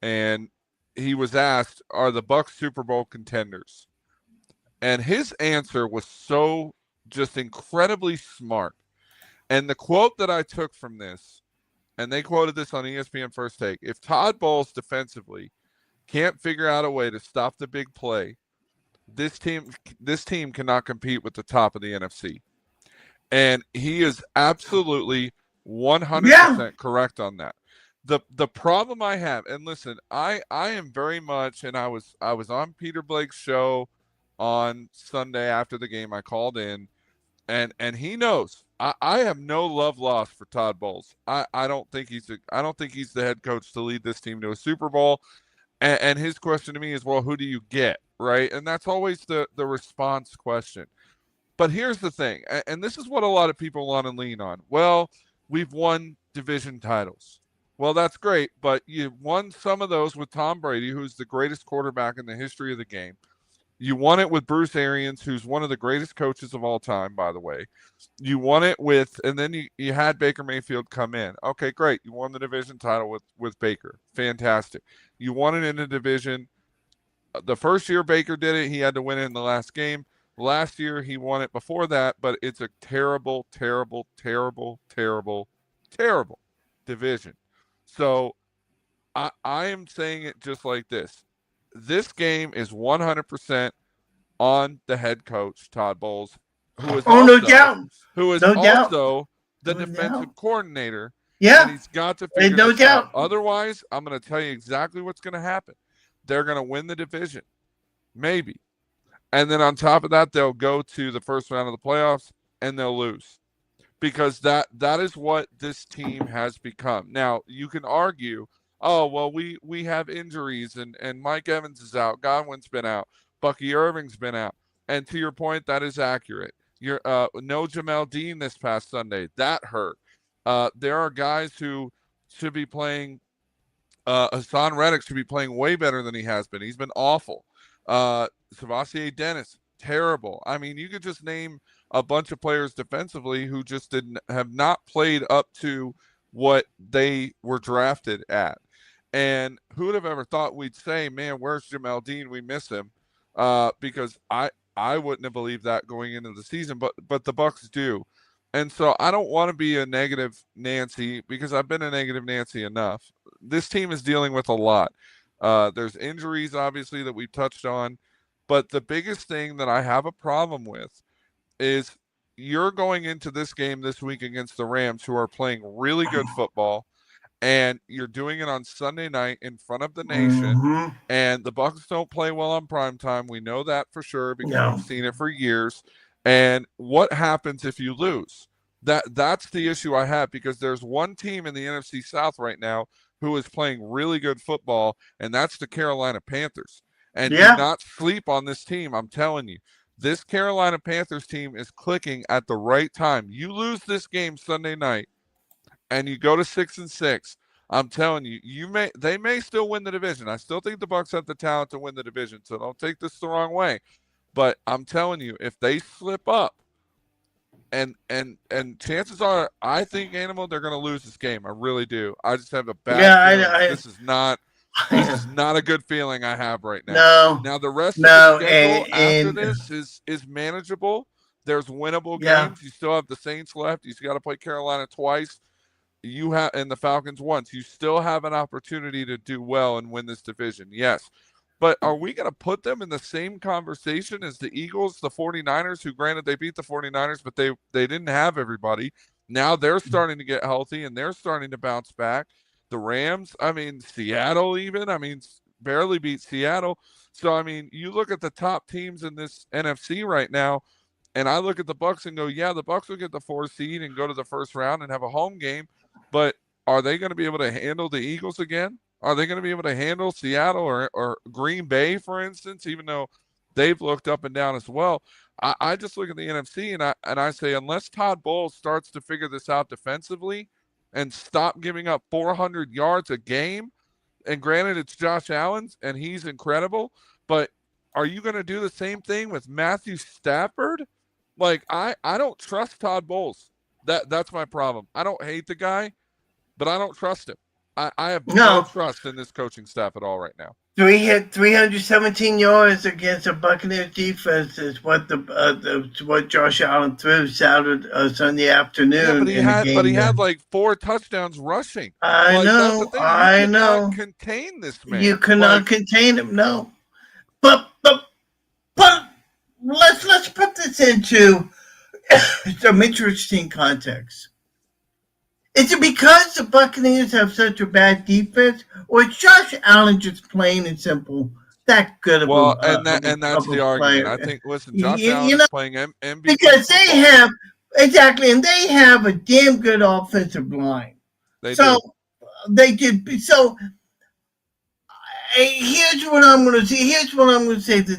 and he was asked, are the Bucs Super Bowl contenders? And his answer was so just incredibly smart. And the quote that I took from this, and they quoted this on ESPN First Take, if Todd Bowles defensively can't figure out a way to stop the big play, this team cannot compete with the top of the NFC. And he is absolutely 100% correct on that. The problem I have, and listen, I am very much, and I was on Peter Blake's show on Sunday after the game. I called in, and he knows I have no love lost for Todd Bowles. I don't think he's the head coach to lead this team to a Super Bowl. And his question to me is, well, who do you get, right? And that's always the response question. But here's the thing, and this is what a lot of people want to lean on. Well, we've won division titles. Well, that's great, but you won some of those with Tom Brady, who's the greatest quarterback in the history of the game. You won it with Bruce Arians, who's one of the greatest coaches of all time, by the way. You won it with, and then you had Baker Mayfield come in. Okay, great. You won the division title with Baker. Fantastic. You won it in a division. The first year Baker did it, he had to win it in the last game. Last year he won it before that, but it's a terrible, terrible, terrible, terrible, terrible division. So I am saying it just like this. This game is 100% on the head coach, Todd Bowles, who is also the defensive coordinator. Yeah. And he's got to figure no this doubt. out. Otherwise, I'm going to tell you exactly what's going to happen. They're going to win the division. Maybe. And then on top of that, they'll go to the first round of the playoffs and they'll lose. Because that is what this team has become. Now, you can argue, oh, well, we have injuries and Mike Evans is out. Godwin's been out. Bucky Irving's been out. And to your point, that is accurate. You're no Jamel Dean this past Sunday. That hurt. There are guys who should be playing. Hassan Reddick should be playing way better than he has been. He's been awful. Savasier Dennis, terrible. I mean, you could just name a bunch of players defensively who just have not played up to what they were drafted at. And who would have ever thought we'd say, man, where's Jamel Dean? We miss him. Because I wouldn't have believed that going into the season, but the Bucks do. And so I don't want to be a negative Nancy because I've been a negative Nancy enough. This team is dealing with a lot. There's injuries, obviously, that we've touched on. But the biggest thing that I have a problem with is you're going into this game this week against the Rams, who are playing really good football, and you're doing it on Sunday night in front of the nation. And the Bucs don't play well on primetime. We know that for sure because we've seen it for years. And what happens if you lose? That's the issue I have, because there's one team in the NFC South right now who is playing really good football, and that's the Carolina Panthers. And do not sleep on this team. I'm telling you, this Carolina Panthers team is clicking at the right time. You lose this game Sunday night and you go to 6-6. I'm telling you, they may still win the division. I still think the Bucs have the talent to win the division, so don't take this the wrong way. But I'm telling you, if they slip up, and chances are, I think, Animal, they're going to lose this game. I really do. I just have a bad feeling. This is not a good feeling I have right now. No. Now the rest of the schedule after this is manageable. There's winnable games. You still have the Saints left. You got to play Carolina twice. You have and the Falcons once. You still have an opportunity to do well and win this division. Yes. But are we going to put them in the same conversation as the Eagles, the 49ers, who granted they beat the 49ers, but they didn't have everybody. Now they're starting to get healthy and they're starting to bounce back. The Rams, Seattle even, barely beat Seattle. So, you look at the top teams in this NFC right now, and I look at the Bucs and go, yeah, the Bucs will get the 4th seed and go to the first round and have a home game. But are they going to be able to handle the Eagles again? Are they going to be able to handle Seattle or Green Bay, for instance, even though they've looked up and down as well? I just look at the NFC and I say, unless Todd Bowles starts to figure this out defensively and stop giving up 400 yards a game, and granted it's Josh Allen's and he's incredible, but are you going to do the same thing with Matthew Stafford? Like, I don't trust Todd Bowles. That's my problem. I don't hate the guy, but I don't trust him. I have no trust in this coaching staff at all right now. He hit 317 yards against the Buccaneers defense is what what Josh Allen threw Sunday afternoon. Yeah, but he had like 4 touchdowns rushing. I know. You cannot contain this man. You cannot contain him. No, but let's put this into some interesting context. Is it because the Buccaneers have such a bad defense, or is Josh Allen just plain and simple that good of and that's the argument. I think, listen, Josh Allen is playing MVP because they have exactly, and they have a damn good offensive line. They did. So here's what I'm going to say. Here's what I'm going to say to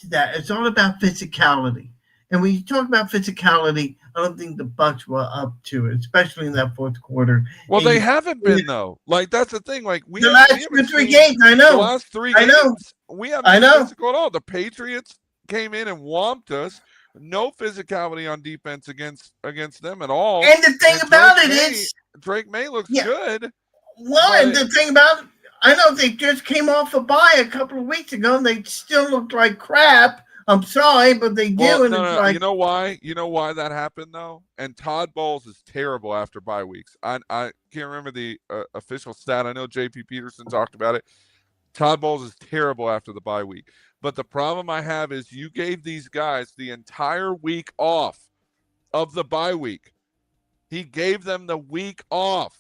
that. It's all about physicality, and when you talk about physicality, I don't think the Bucs were up to it, especially in that 4th quarter. Well, they haven't been though. Like, that's the thing. Like, the last 3 games, I know. The last 3 games, we haven't been physical at all. The Patriots came in and whomped us. No physicality on defense against them at all. And the thing about it is, Drake May looks good. Well, and the thing about it, I know they just came off a bye a couple of weeks ago, and they still looked like crap. I'm sorry, but they do. Well, no. You know why? You know why that happened, though? And Todd Bowles is terrible after bye weeks. I can't remember the official stat. I know J.P. Peterson talked about it. Todd Bowles is terrible after the bye week. But the problem I have is you gave these guys the entire week off of the bye week. He gave them the week off.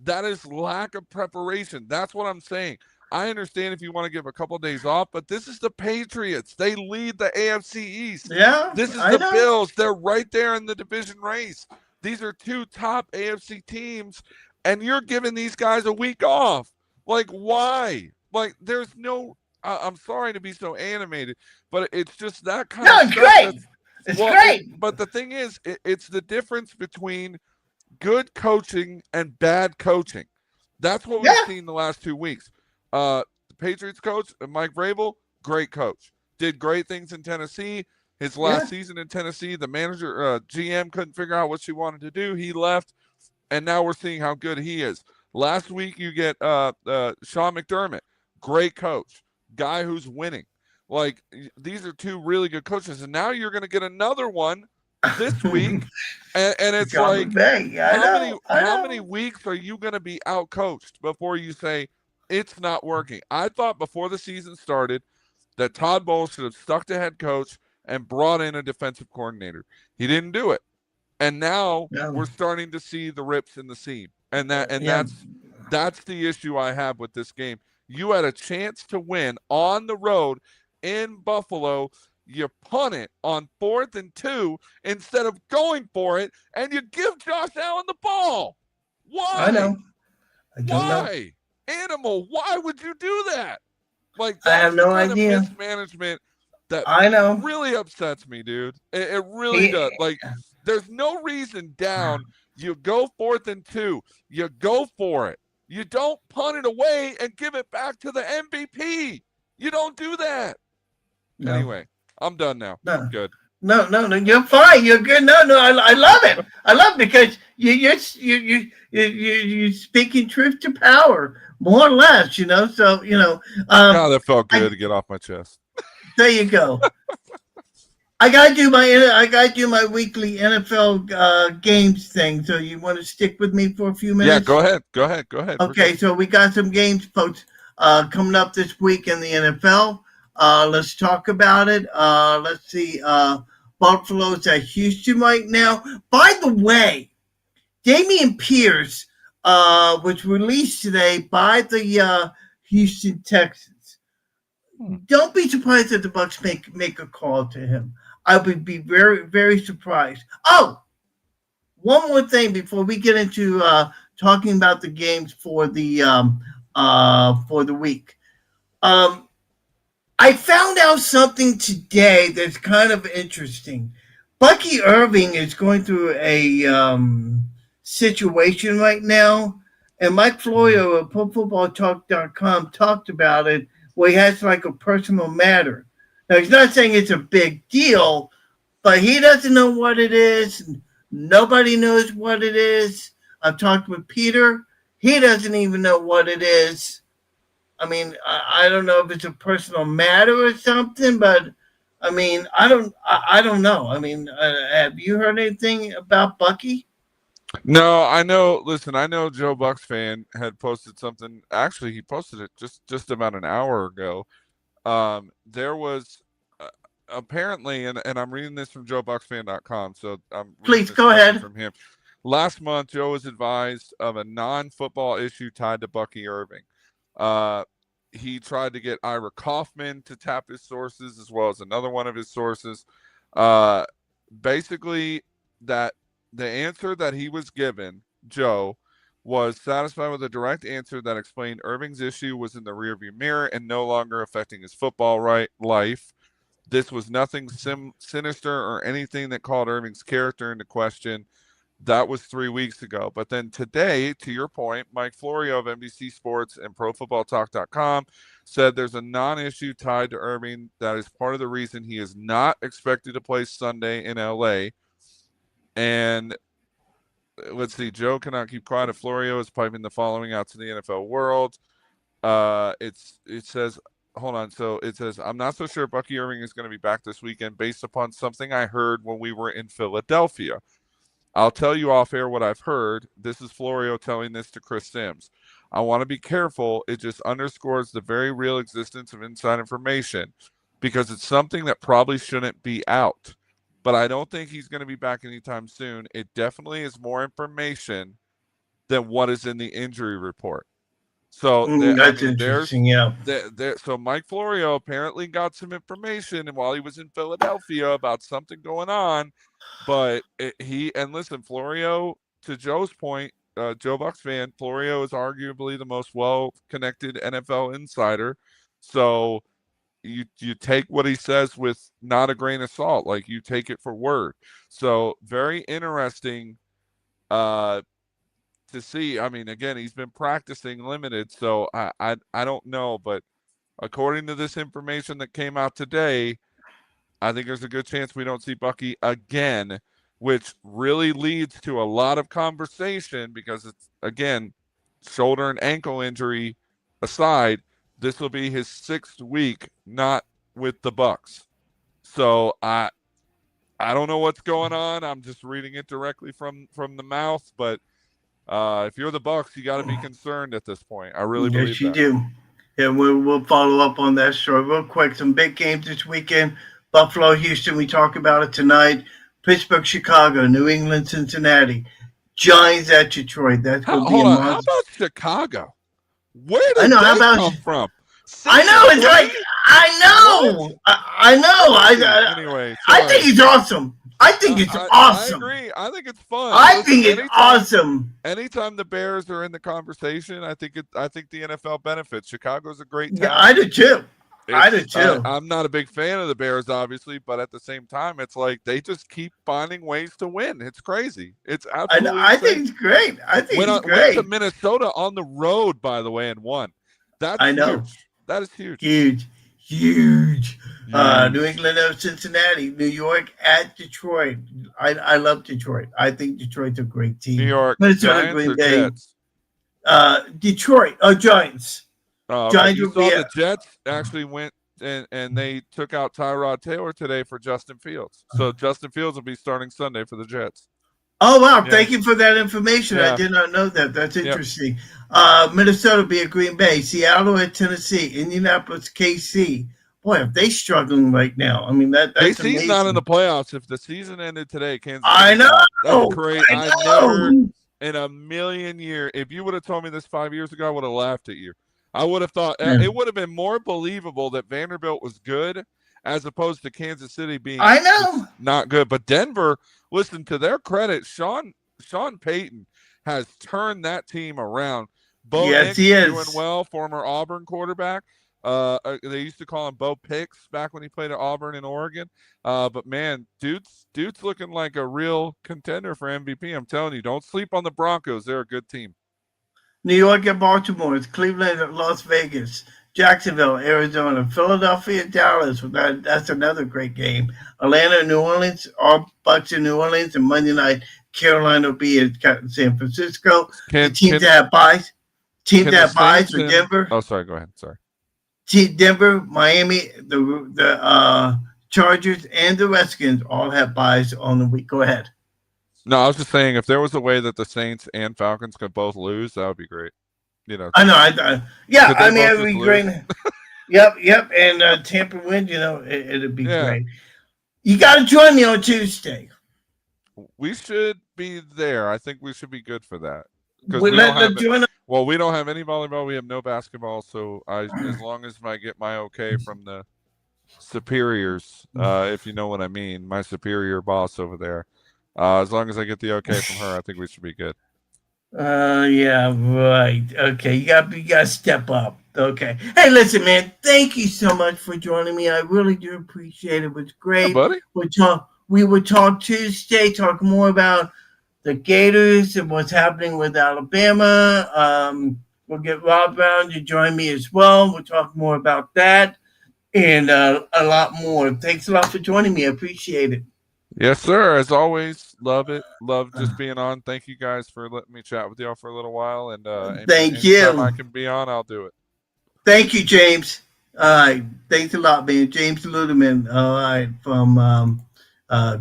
That is lack of preparation. That's what I'm saying. I understand if you want to give a couple of days off, but this is the Patriots. They lead the AFC East. Yeah, this is the Bills. They're right there in the division race. These are 2 top AFC teams, and you're giving these guys a week off. Like, why? Like, there's no I'm sorry to be so animated, but it's just that kind of stuff. It's great. But the thing is, it's the difference between good coaching and bad coaching. That's what we've Yeah. seen the last 2 weeks. The Patriots coach, Mike Vrabel, great coach. Did great things in Tennessee. His last season in Tennessee, the manager, GM couldn't figure out what she wanted to do. He left, and now we're seeing how good he is. Last week, you get Sean McDermott, great coach, guy who's winning. Like, these are two really good coaches, and now you're going to get another one this week, and it's like, how many weeks are you going to be outcoached before you say it's not working? I thought before the season started that Todd Bowles should have stuck to head coach and brought in a defensive coordinator. He didn't do it, and now we're starting to see the rips in the seam, and that's the issue I have with this game. You had a chance to win on the road in Buffalo. You punt it on 4th and 2 instead of going for it, and you give Josh Allen the ball. Why? I know. I don't Why? Know. Animal, why would you do that? Like, I have no idea. Of mismanagement that I know really upsets me, dude. It really does. Like, there's no reason down. You go 4th and 2. You go for it. You don't punt it away and give it back to the MVP. You don't do that. No. Anyway, I'm done now. No. I'm good. No, you're fine. You're good. No, I love it. I love it because you're speaking truth to power, more or less. You know, so that felt good to get off my chest. There you go. I gotta do my weekly NFL games thing. So you want to stick with me for a few minutes? Yeah, go ahead. Okay, so we got some games, folks, coming up this week in the NFL. Let's talk about it. Let's see. Buffalo's at Houston right now. By the way, Dameon Pierce was released today by the Houston Texans. Don't be surprised if the Bucs make a call to him. I would be very, very surprised. Oh, one more thing before we get into talking about the games for the week. I found out something today that's kind of interesting. Bucky Irving is going through a situation right now, and Mike Florio of ProFootballTalk.com talked about it, where he has like a personal matter. Now, he's not saying it's a big deal, but he doesn't know what it is. Nobody knows what it is. I've talked with Peter. He doesn't even know what it is. I mean, I don't know if it's a personal matter or something, but I mean, I don't know. I mean, have you heard anything about Bucky? No, I know. Listen, I know Joe Bucks fan had posted something. Actually, he posted it just about an hour ago. There was apparently, and I'm reading this from JoeBucksFan.com, so I'm please go ahead from him. Last month, Joe was advised of a non-football issue tied to Bucky Irving. He tried to get Ira Kaufman to tap his sources as well as another one of his sources. Basically, that the answer that he was given, Joe, was satisfied with a direct answer that explained Irving's issue was in the rearview mirror and no longer affecting his football life. This was nothing sinister or anything that called Irving's character into question. That was 3 weeks ago. But then today, to your point, Mike Florio of NBC Sports and ProFootballTalk.com said there's a non-issue tied to Irving that is part of the reason he is not expected to play Sunday in L.A. And let's see, Joe cannot keep quiet if Florio is piping the following out to the NFL world. It says, hold on. So it says, I'm not so sure Bucky Irving is going to be back this weekend based upon something I heard when we were in Philadelphia. I'll tell you off air what I've heard. This is Florio telling this to Chris Sims. I want to be careful. It just underscores the very real existence of inside information because it's something that probably shouldn't be out. But I don't think he's going to be back anytime soon. It definitely is more information than what is in the injury report. So that's interesting, yeah. So Mike Florio apparently got some information while he was in Philadelphia about something going on. But listen, Florio, to Joe's point, Joe Bucks fan, Florio is arguably the most well-connected NFL insider. So you take what he says with not a grain of salt, like you take it for word. So very interesting to see. I mean, again, he's been practicing limited, so I don't know, but according to this information that came out today, I think there's a good chance we don't see Bucky again, which really leads to a lot of conversation because it's, again, shoulder and ankle injury aside, this will be his 6th week not with the Bucks. So I don't know what's going on. I'm just reading it directly from the mouth, but if you're the Bucks, you got to be concerned at this point. I really believe yes, you that. do. Yeah, we'll follow up on that story real quick. Some big games this weekend. Buffalo, Houston, we talk about it tonight. Pittsburgh, Chicago, New England, Cincinnati. Giants at Detroit. That's going to be Hold a on. How monster. about Chicago? Where did I know. How they about come from? I know. It's like I know. I know. Anyway, I think it's awesome. I think it's awesome. I agree. I think it's fun. I think it's awesome. Anytime the Bears are in the conversation, I think the NFL benefits. Chicago's a great town. Yeah, I do too. I do too. I'm not a big fan of the Bears, obviously, but at the same time, it's like they just keep finding ways to win. It's crazy. It's absolutely. I think it's great. I think it's great. Went to Minnesota on the road, by the way, and won. That's huge. That is huge. Huge. New England at Cincinnati, New York at Detroit. I love Detroit. I think Detroit's a great team. New York, Minnesota, Giants or Jets? Detroit, Giants. Giants you saw the Jets actually went and they took out Tyrod Taylor today for Justin Fields. So Justin Fields will be starting Sunday for the Jets. Oh, wow. Yeah. Thank you for that information. Yeah. I did not know that. That's interesting. Minnesota be at Green Bay, Seattle at Tennessee, Indianapolis, KC. Boy, if they struggling right now. I mean, that's KC's amazing. not in the playoffs. If the season ended today, Kansas I know. That's crazy. I never in a million years, if you would have told me this 5 years ago, I would have laughed at you. I would have thought it would have been more believable that Vanderbilt was good as opposed to Kansas City being not good. But Denver, listen, to their credit, Sean Payton has turned that team around. Bo Nix he is doing well, former Auburn quarterback. They used to call him Bo Picks back when he played at Auburn in Oregon. But man, dude's looking like a real contender for MVP. I'm telling you, don't sleep on the Broncos. They're a good team. New York at Baltimore. It's Cleveland at Las Vegas. Jacksonville, Arizona. Philadelphia, Dallas. That's another great game. Atlanta, New Orleans. All Bucks in New Orleans. And Monday night, Carolina will be at San Francisco. The teams that have buys. Teams that have buys for Denver. Oh, sorry. Go ahead. Sorry. Denver, Miami, the Chargers, and the Redskins all have buys on the week. Go ahead. No, I was just saying if there was a way that the Saints and Falcons could both lose, that would be great. I know. I mean, it would be great. Yep. And Tampa win, it'd be great. You got to join me on Tuesday. We should be there. I think we should be good for that. We don't have any volleyball. We have no basketball. So as long as I get my okay from the superiors, if you know what I mean, my superior boss over there. As long as I get the okay from her, I think we should be good. Yeah, right. Okay, you got to step up. Okay. Hey, listen, man. Thank you so much for joining me. I really do appreciate it. It was great. Yeah, buddy. We would talk Tuesday. Talk more about the Gators and what's happening with Alabama. We'll get Ron Browne to join me as well. We'll talk more about that and a lot more. Thanks a lot for joining me. I appreciate it. Yes, sir. As always, love it. Love just being on. Thank you guys for letting me chat with y'all for a little while. And thank you. Anytime I can be on, I'll do it. Thank you, James. All right. Thanks a lot, man. James Ludeman. All right. From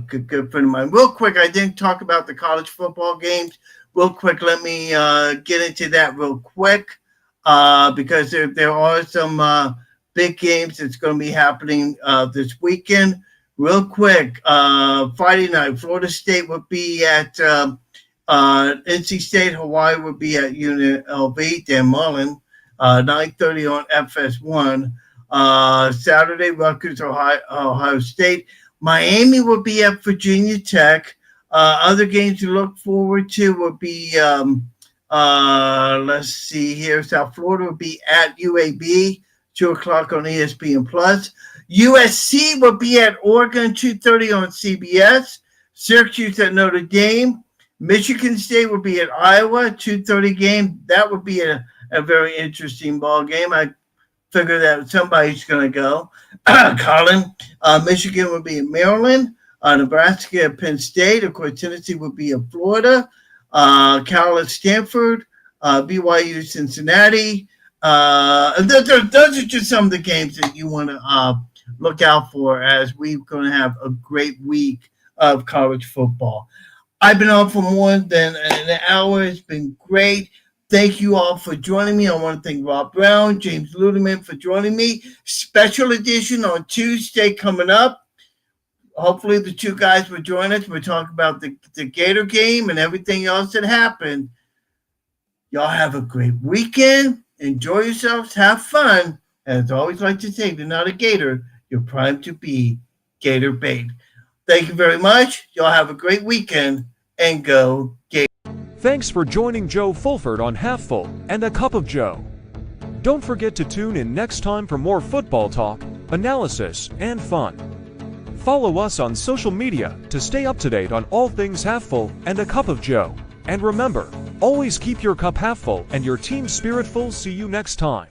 good friend of mine. Real quick, I didn't talk about the college football games. Real quick, let me get into that real quick because there are some big games that's going to be happening this weekend. Real quick, Friday night, Florida State will be at NC State. Hawaii will be at UNLV, Dan Mullen, 9:30 on FS1. Saturday, Rutgers, Ohio State. Miami will be at Virginia Tech. Other games to look forward to will be, let's see here, South Florida will be at UAB. 2 o'clock on ESPN Plus. USC will be at Oregon, 2:30 on CBS. Syracuse at Notre Dame. Michigan State will be at Iowa, 2:30 game. That would be a very interesting ball game. I figure that somebody's going to go. Colin, Michigan will be in Maryland. Nebraska at Penn State. Of course, Tennessee will be in Florida. Cal at Stanford. BYU Cincinnati. Those are just some of the games that you want to look out for, as we're going to have a great week of college football. I've been on for more than an hour. It's been great. Thank you all for joining me. I want to thank Ron Browne, James Ludeman for joining me. Special edition on Tuesday coming up. Hopefully the two guys will join us. We'll talk about the Gator game and everything else that happened. Y'all have a great weekend. Enjoy yourselves. Have fun. As I always like to say, if you're not a Gator, you're primed to be Gator bait. Thank you very much. Y'all have a great weekend, and go Gators. Thanks for joining Joe Fulford on Half Full and a Cup of Joe. Don't forget to tune in next time for more football talk, analysis, and fun. Follow us on social media to stay up to date on all things Half Full and a Cup of Joe. And remember, always keep your cup half full and your team spirit full. See you next time.